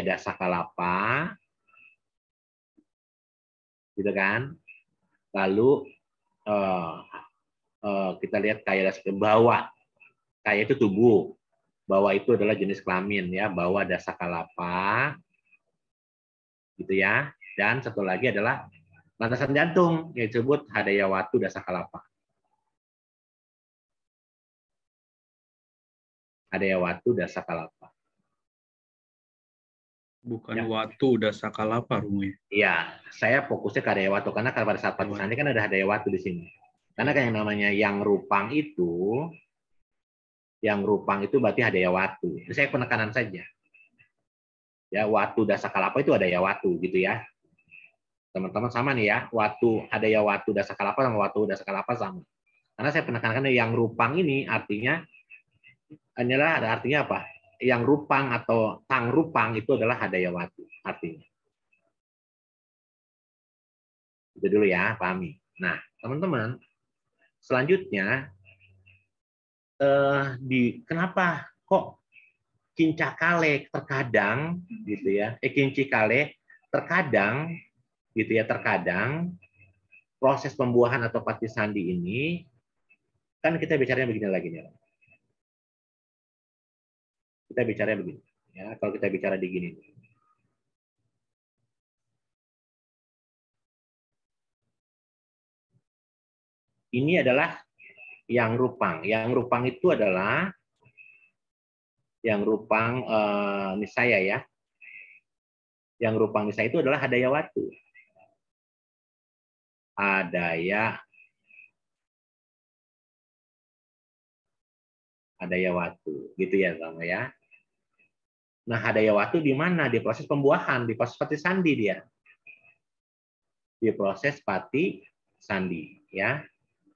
dasa kalapa, gitu kan? Lalu kita lihat kaya dasa bawa, kaya itu tubuh. Bahwa itu adalah jenis kelamin ya, bahwa dasa kalapa, gitu ya. Dan satu lagi adalah landasan jantung yang disebut hadayawatu dasa kalapa. Hadayawatu dasa kalapa. Bukan ya. Watu dasa kalapa, Rumi. Iya, saya fokusnya ke hadayawatu karena pada saat pati sandi kan ada hadayawatu di sini. Karena kan yang namanya yang rupang itu berarti hadayawatu. Saya penekanan saja. Ya, watu dasa kalapa itu hadayawatu gitu ya. Teman-teman sama nih ya, hadayawatu dasa kalapa sama watu dasa kalapa sama. Karena saya penekankan yang rupang ini artinya apa? Yang rupang atau tang rupang itu adalah hadayawatu artinya. Itu dulu ya, pahami. Nah, teman-teman, selanjutnya kenapa kok kincakale terkadang gitu ya? Kincikale terkadang gitu ya, terkadang proses pembuahan atau pati sandi ini kan kita bicaranya begini lagi nih. Kita bicaranya begini ya, kalau kita bicara di gini. Ini adalah yang rupang. Yang rupang itu adalah nisaya ya. Yang rupang nisaya itu adalah hadayawatu. Hadayawatu, gitu ya sama ya. Nah, hadayawatu di mana? Di proses pembuahan, di proses pati sandi dia. Di proses pati sandi ya.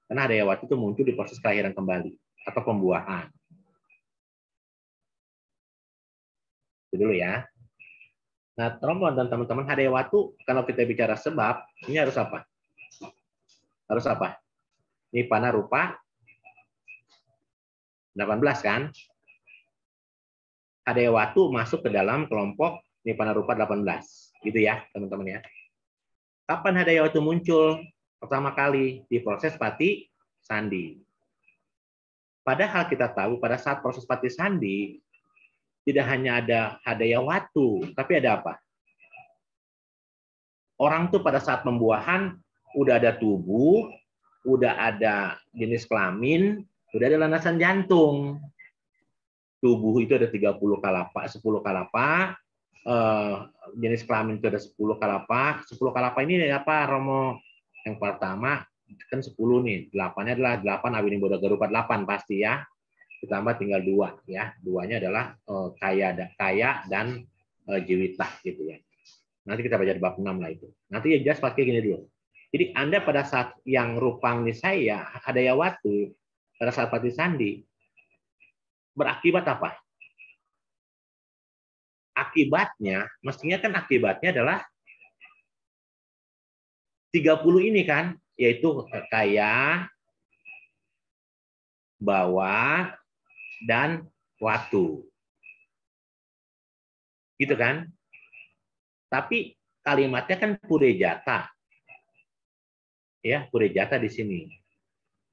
Karena hadayawatu itu muncul di proses kelahiran kembali atau pembuahan. Itu dulu ya. Nah, Romo dan teman-teman, hadayawatu kalau kita bicara sebab, ini harus apa? Harus apa? Ini Nipana rupa 18 kan? Hadayawatu masuk ke dalam kelompok Nipana rupa 18. Gitu ya, teman-teman ya. Kapan hadayawatu muncul? Pertama kali di proses pati sandi. Padahal kita tahu pada saat proses pati sandi tidak hanya ada hadayawatu, tapi ada apa? Orang tuh pada saat pembuahan udah ada tubuh, udah ada jenis kelamin, udah ada landasan jantung. Tubuh itu ada 30 kalapa, 10 kalapa, jenis kelamin itu ada 10 kalapa. 10 kalapa ini apa, Romo? Yang pertama kan 10 nih, 8-nya adalah 8 Awini Bodha Garupa 8 pasti ya. Ditambah tinggal 2 ya. 2-nya adalah kaya dan jiwita gitu ya. Nanti kita baca di bab 6 lah itu. Nanti ya jelas pakai gini dulu. Jadi Anda pada saat yang rupang nisaya, hadaya watu, pada saat pati sandi, berakibat apa? Akibatnya, mestinya kan akibatnya adalah 30 ini kan, yaitu kaya, bawa, dan watu. Gitu kan? Tapi kalimatnya kan purejata. Ya, purejata di sini.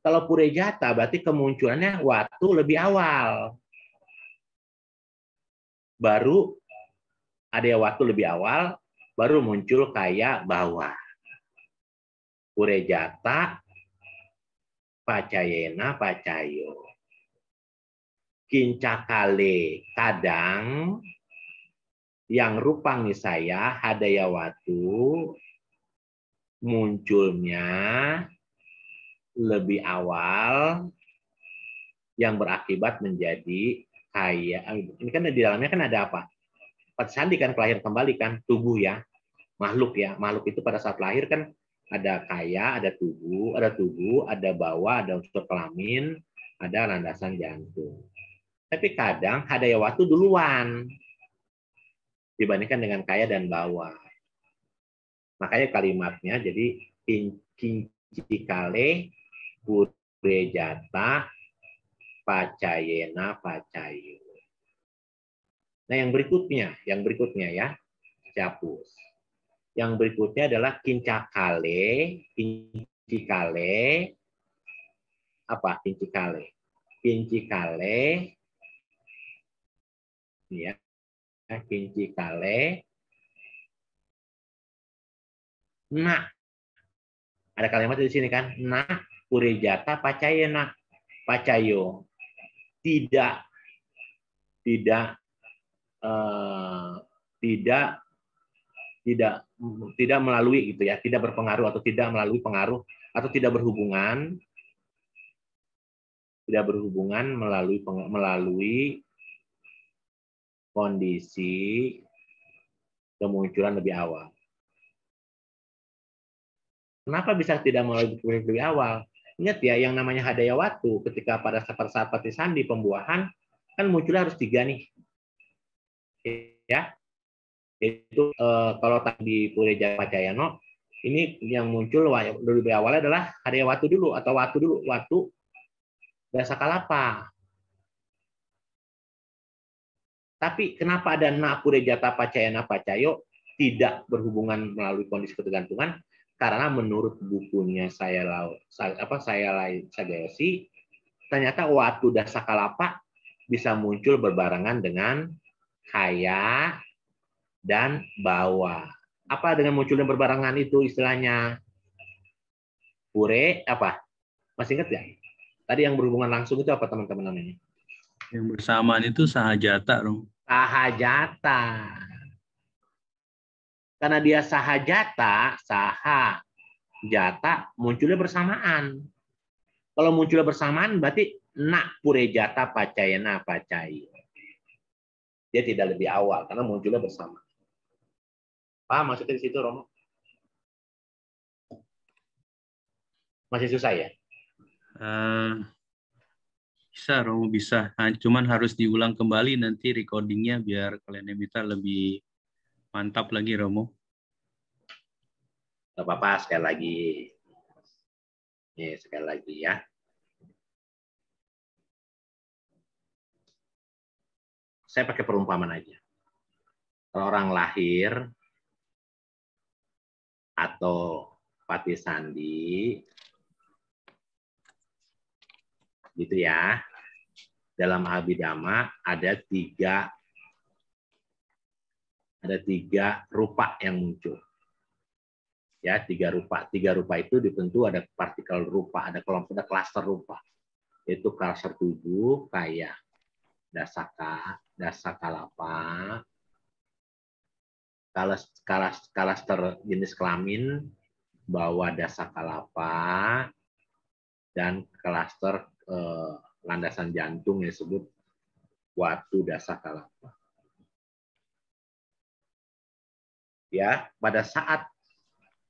Kalau purejata berarti kemunculannya waktu lebih awal. Baru ada waktu lebih awal, baru muncul kaya bawah. Purejata, pacayena, pacayo. Kincakale, kadang yang rupang nisaya, hadaya watu, munculnya lebih awal yang berakibat menjadi kaya. Ini kan di dalamnya kan ada apa? Pati sandi kan kelahir kembali kan, tubuh ya, makhluk ya. Makhluk itu pada saat lahir kan ada kaya, ada tubuh, ada bawah, ada unsur kelamin, ada landasan jantung. Tapi kadang hadaya watu duluan dibandingkan dengan kaya dan bawah. Makanya kalimatnya jadi kincikale purejata pacayena pacayo. Nah, yang berikutnya ya, saya hapus. Yang berikutnya adalah kincikale, apa kincikale? Kincikale, ya, kincikale. Nah, ada kalimat di sini kan, nah purejata pacayena pacayo. Tidak melalui gitu ya, tidak berpengaruh atau tidak melalui pengaruh atau tidak berhubungan melalui kondisi kemunculan lebih awal. Kenapa bisa tidak melalui lebih awal? Ingat ya, yang namanya hadaya watu ketika pada saat pati sandi pembuahan kan munculnya harus 3 nih. Ya. Itu kalau tadi Pureja Pacayano, ini yang muncul lebih awalnya adalah hadaya watu dulu atau watu Dasakalapa. Tapi kenapa ada na Purejata Pacayana Pacayo tidak berhubungan melalui kondisi ketergantungan? Karena menurut bukunya Sagayasi, ternyata watu Dasakalapa bisa muncul berbarengan dengan kaya dan bawah. Apa dengan munculnya berbarengan itu istilahnya? Pure apa? Masih ingat ya? Tadi yang berhubungan langsung itu apa teman-teman namanya? Yang bersamaan itu sahajata, Rom. Sahajata. Karena dia sahajata munculnya bersamaan. Kalau munculnya bersamaan berarti nak purejata pacayana pacayo. Dia tidak lebih awal karena munculnya bersama. Paham maksudnya di situ, Romo? Masih susah ya? Bisa, Romo, bisa. Cuman harus diulang kembali nanti recordingnya biar kalian bisa lebih mantap lagi, Romo. Gak apa-apa, sekali lagi. Nih, sekali lagi ya. Saya pakai perumpamaan aja. Kalau orang lahir atau pati sandi, gitu ya. Dalam Abhidhamma ada tiga rupa yang muncul. Ya, 3 rupa. 3 rupa itu tentu ada partikel rupa, ada kelompok, ada klaster rupa. Yaitu klaster tubuh, kaya, dasakalapa, klaster jenis kelamin, bawah dasakalapa, dan klaster landasan jantung yang disebut watu dasakalapa. ya, pada saat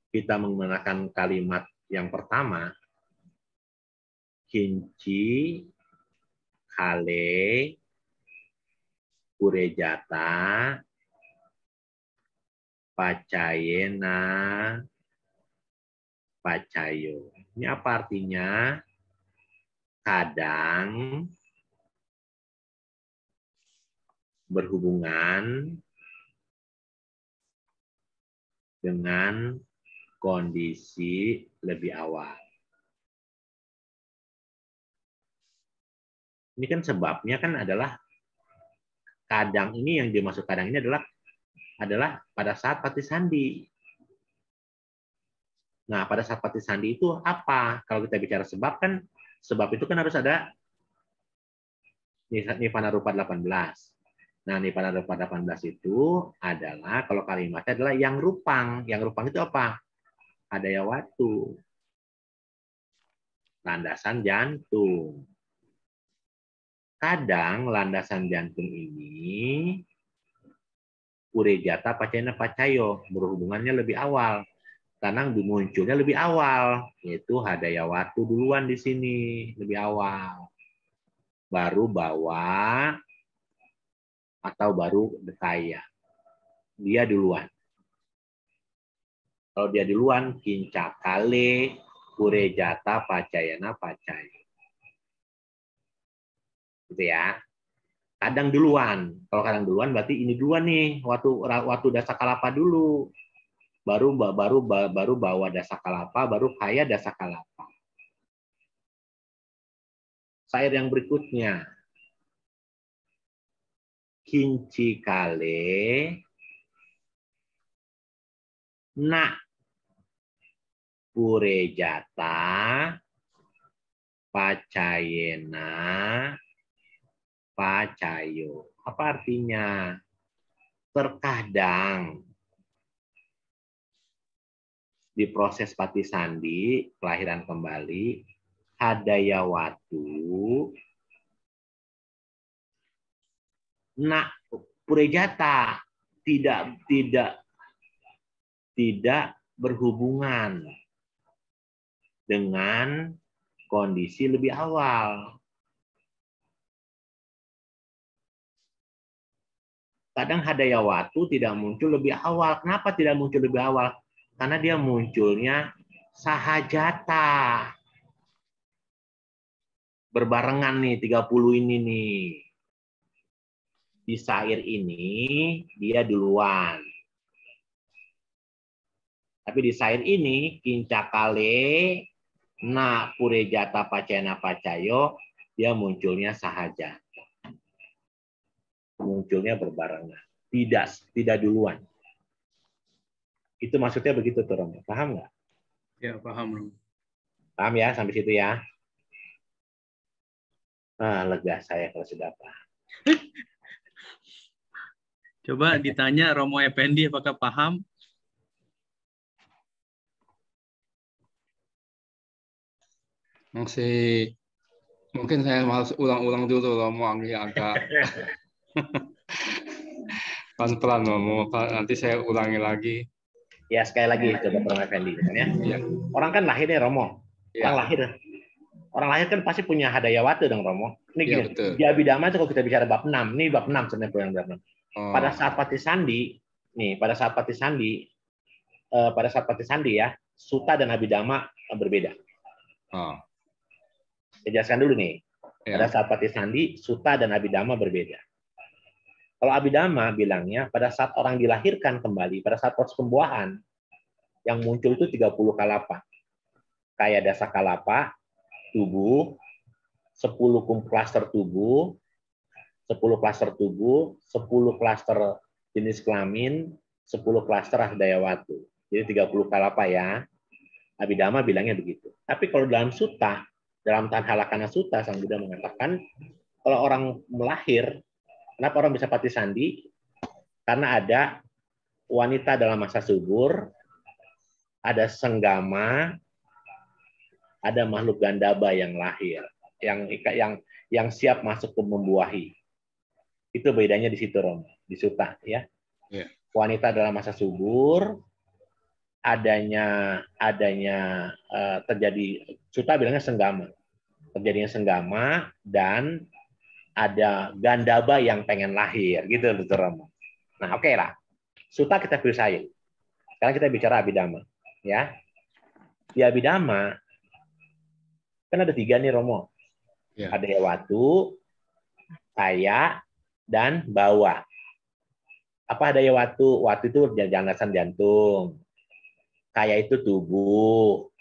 kita menggunakan kalimat yang pertama, kinci, kale, purejata, pacayena, pacayo. Ini apa artinya? Kadang berhubungan dengan kondisi lebih awal. Ini kan sebabnya kan adalah kadang ini, yang dimaksud kadang ini adalah pada saat pati sandi. Nah, pada saat pati sandi itu apa? Kalau kita bicara sebab kan, sebab itu kan harus ada nirvana rupa 18. Nah, nirvana rupa 18 itu adalah, kalau kalimatnya adalah yang rupang. Yang rupang itu apa? Hadaya watu. Landasan jantung. Kadang landasan jantung ini urejata pacayana pacayo, berhubungannya lebih awal. Kadang munculnya lebih awal, yaitu hadaya watu duluan di sini, lebih awal. Baru bawa atau baru dekaya. Dia duluan. Kalau dia duluan, kincakale, urejata pacayana pacayo. Gitu ya. Kadang duluan. Kalau kadang duluan berarti ini duluan nih, waktu dasakalapa dulu. Baru bawa dasakalapa, baru kaya dasakalapa. Syair yang berikutnya. Kinci kale na purejata pacayena pacayo. Apa artinya? Terkadang di proses pati sandi, kelahiran kembali, hadaya watu, nak purejata tidak berhubungan dengan kondisi lebih awal. Kadang hadaya watu tidak muncul lebih awal. Kenapa tidak muncul lebih awal? Karena dia munculnya sahajata. Berbarengan nih 30 ini nih. Di syair ini dia duluan. Tapi di syair ini kincakale na purejata pacayana pacayo, dia munculnya sahajata. Munculnya berbarengan, tidak duluan. Itu maksudnya begitu tuh, Romo. Paham nggak? Ya, paham, Romo. Paham ya sampai situ ya? Lega saya kalau sudah paham. Coba ditanya Romo Effendi apakah paham? Masih, mungkin saya harus ulang-ulang dulu Romo, agak pelan-pelan Romo, nanti saya ulangi lagi. Ya, sekali lagi coba Romo Effendi ya. Ya. Orang kan lahir ya, Romo. Ya. Orang lahir kan pasti punya hadaya watu dong, Romo. Ini gini, betul. di Abhidhamma itu kalau kita bicara bab 6, ini bab 6 sebenarnya yang bab 6. Pada saat pati sandi ya, Sutta dan Abhidhamma berbeda. Saya jelaskan dulu nih. Pada saat pati sandi, Sutta dan Abhidhamma berbeda. Kalau Abhidhamma bilangnya pada saat orang dilahirkan kembali, pada saat proses pembuahan, yang muncul itu 30 kalapa. Kayak dasakalapa, tubuh, 10 klaster tubuh, 10 klaster tubuh, 10 klaster jenis kelamin, 10 klaster hadaya watu. Jadi 30 kalapa ya. Abhidhamma bilangnya begitu. Tapi kalau dalam sutta, dalam Tanhalakana Sutta, Sang Buddha mengatakan, kalau orang melahir, kenapa orang bisa pati sandi? Karena ada wanita dalam masa subur, ada senggama, ada makhluk gandaba yang lahir, yang siap masuk ke membuahi. Itu bedanya di situ, Romo, di Sutta ya. wanita dalam masa subur, adanya terjadi, Suta bilangnya senggama, terjadinya senggama, dan ada gandaba yang pengen lahir, gitu Dr. Romo. Nah, oke lah. Suta kita pilih saya. Sekarang kita bicara Abhidhamma, ya. Di Abhidhamma kan ada 3 nih Romo. Ya. Ada Yawatu, Kaya, dan Bawa. Apa ada Yawatu? Watu itu landasan jantung. Kaya itu tubuh.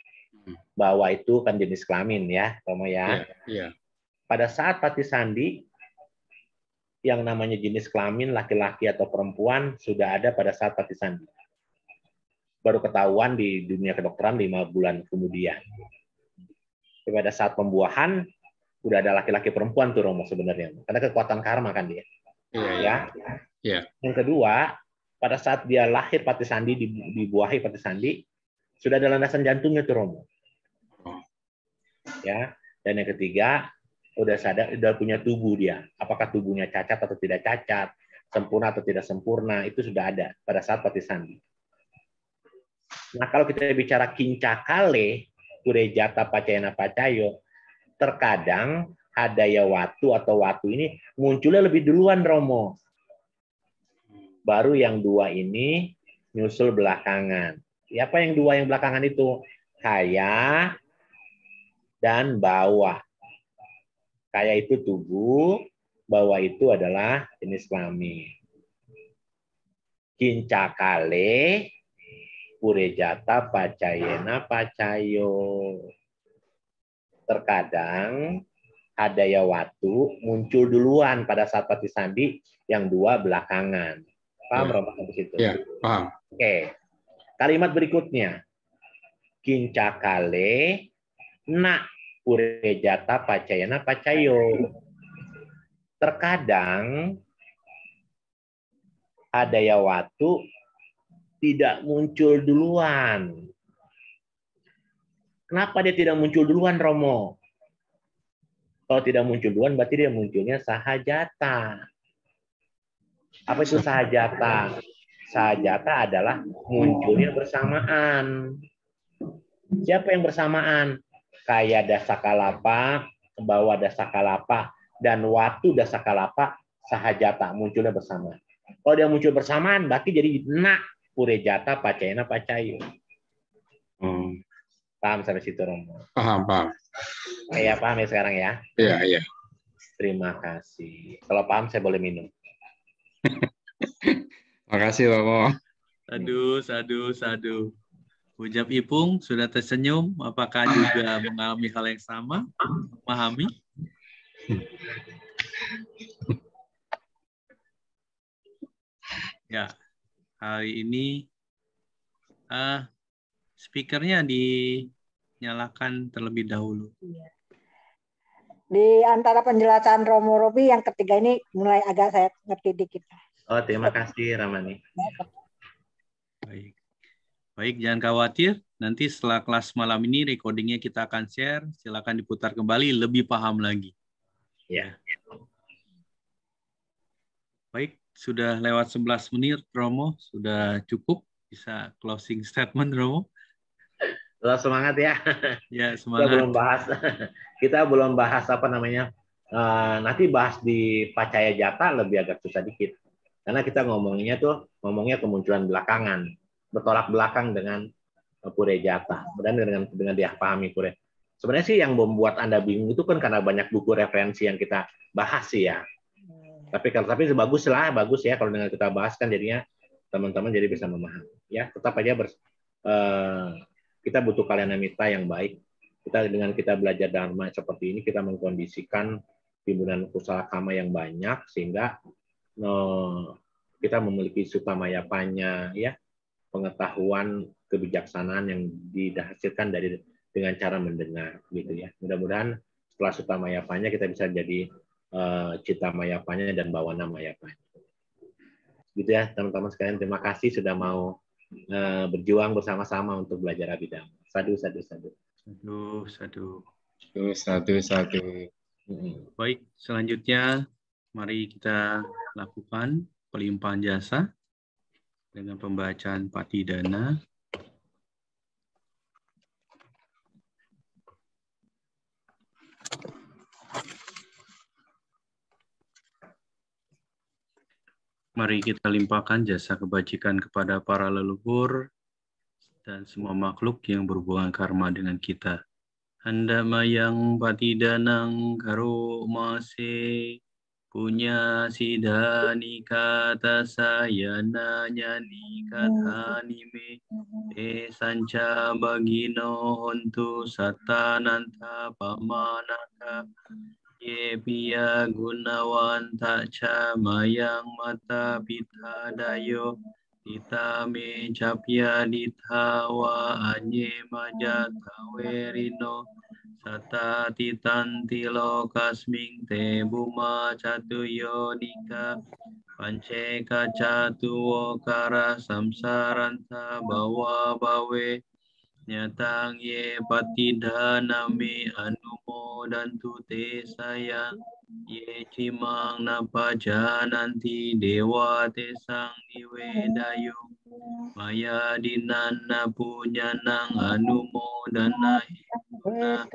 Bawa itu kan jenis kelamin ya, Romo ya. Iya. Pada saat Patisandi, yang namanya jenis kelamin laki-laki atau perempuan sudah ada pada saat Patisandi. Baru ketahuan di dunia kedokteran 5 bulan kemudian. Pada saat pembuahan udah ada laki-laki perempuan tuh Romo sebenarnya. Karena kekuatan karma kan dia. Iya. Yang kedua, pada saat dia lahir Patisandi, dibuahi Patisandi, sudah ada landasan jantungnya tuh Romo. Ya. Dan yang ketiga, udah punya tubuh dia. Apakah tubuhnya cacat atau tidak cacat, sempurna atau tidak sempurna, itu sudah ada pada saat Patisandi. Nah, kalau kita bicara kincakale, Purejata Pacayana Pacayo, terkadang ada Yawatu atau Watu ini munculnya lebih duluan Romo. Baru yang 2 ini nyusul belakangan. Ya, apa yang 2 yang belakangan itu? Kaya dan Bawa. Kaya itu tubuh, Bawa itu adalah jenis kelamin. Kincakale, Purejata Pacayana Pacayo. Terkadang ada Yawatu muncul duluan pada saat Patisandi, yang 2 belakangan. Paham Romo sampai situ? Iya, paham. Oke. Kalimat berikutnya. Kincakale na Purejata Pacayana Pacayo. Terkadang ada Yawatu tidak muncul duluan. Kenapa dia tidak muncul duluan, Romo? Kalau tidak muncul duluan, berarti dia munculnya sahajata. Apa itu sahajata? Sahajata adalah munculnya bersamaan. Siapa yang bersamaan? Kaya Dasakalapa, Bawa Dasakalapa, dan Watu Dasakalapa, sahajata, munculnya bersamaan. Kalau dia muncul bersamaan, berarti jadi na Purejata Pacayana Pacayo. Paham sampai situ, Romo? Paham. Ya, paham ya sekarang ya? Iya. Terima kasih. Kalau paham, saya boleh minum. Makasih Romo. Sadu. Ucap Ipung sudah tersenyum. Apakah juga mengalami hal yang sama? Memahami? Ya, hari ini speakernya dinyalakan terlebih dahulu. Di antara penjelasan Romo Robi yang ketiga ini mulai agak saya ngerti dikit. Oh, terima kasih Ramani. Baik, jangan khawatir. Nanti setelah kelas malam ini recordingnya kita akan share. Silakan diputar kembali, lebih paham lagi. Ya. Baik, sudah lewat 11 menit, Romo. Sudah cukup. Bisa closing statement, Romo. Selamat semangat ya. Ya, semangat. Kita belum bahas apa namanya. Nanti bahas di Pacaya Jata lebih agak susah dikit. Karena kita ngomongnya kemunculan belakangan. Bertolak belakang dengan Purejata. Dan dengan dia pahami Pure. Sebenarnya sih yang membuat Anda bingung itu kan karena banyak buku referensi yang kita bahas sih ya. Tapi bagus ya kalau dengan kita bahas kan jadinya teman-teman jadi bisa memahami. Ya, tetap aja kita butuh kalyanamita yang baik. Dengan kita belajar dharma seperti ini, kita mengkondisikan timbunan kusala kama yang banyak sehingga kita memiliki sutamayapanya, ya, pengetahuan kebijaksanaan yang dihasilkan dengan cara mendengar, gitu ya. Mudah-mudahan setelah sutamayapanya kita bisa jadi citamayapanya dan bawana mayapanya. Gitu ya, teman-teman sekalian. Terima kasih sudah mau berjuang bersama-sama untuk belajar Abhidhamma. Sadu. Baik, selanjutnya mari kita lakukan pelimpahan jasa. dengan pembacaan Patidana. Mari kita limpahkan jasa kebajikan kepada para leluhur dan semua makhluk yang berhubungan karma dengan kita. Handamayang patidanang karo mase punya sidani kata sayana nyani kata nime te sanca bagino hontu satananta pamanaka ye piya gunawan taca mayang mata pita dayo Dita me capya ditawa anye majata werino Sata titanti lokasming te buma catuyo nika panceka catuwo kara samsaranta bawa bawe nyatang ye patidana me anumo dan te sayang ye cimang napa jananti dewa te sang niwedayo maya dinana punya nang anumo dan nahituna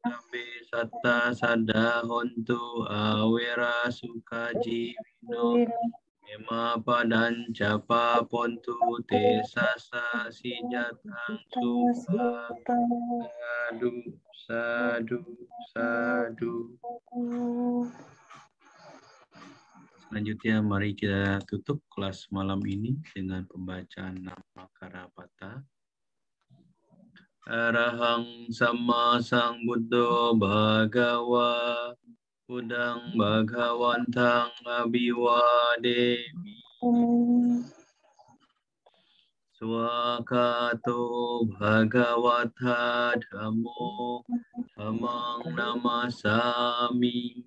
Nabe satta sada hontu awera sukaji wino Ema padan japa pontu te sasa si jatang suha sadu sadu sadu. Selanjutnya mari kita tutup kelas malam ini dengan pembacaan nama Karapata. Arahang sama sang Buddha Bhagawa Udang Bhagawantang Abiwademi Swakato Bhagawata Dhammo Dhammang Namasami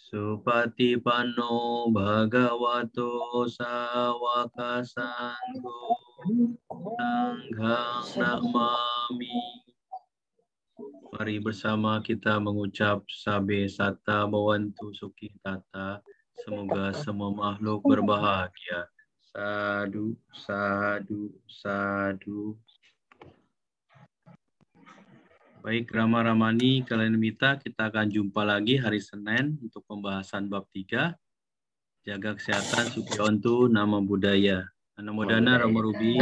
Supatipanno Bhagavato Sawaka Sangho Sanghang Namami. Mari bersama kita mengucap Sabe Sata Bawantu Sukhi Tata. Semoga semua makhluk berbahagia. Sadu, sadu, sadu. Baik, Rama-Ramani, kalian minta kita akan jumpa lagi hari Senin untuk pembahasan bab 3. Jaga kesehatan, Sukhi Ontu, Nama Budaya. Namo Dana, Rama Rubi.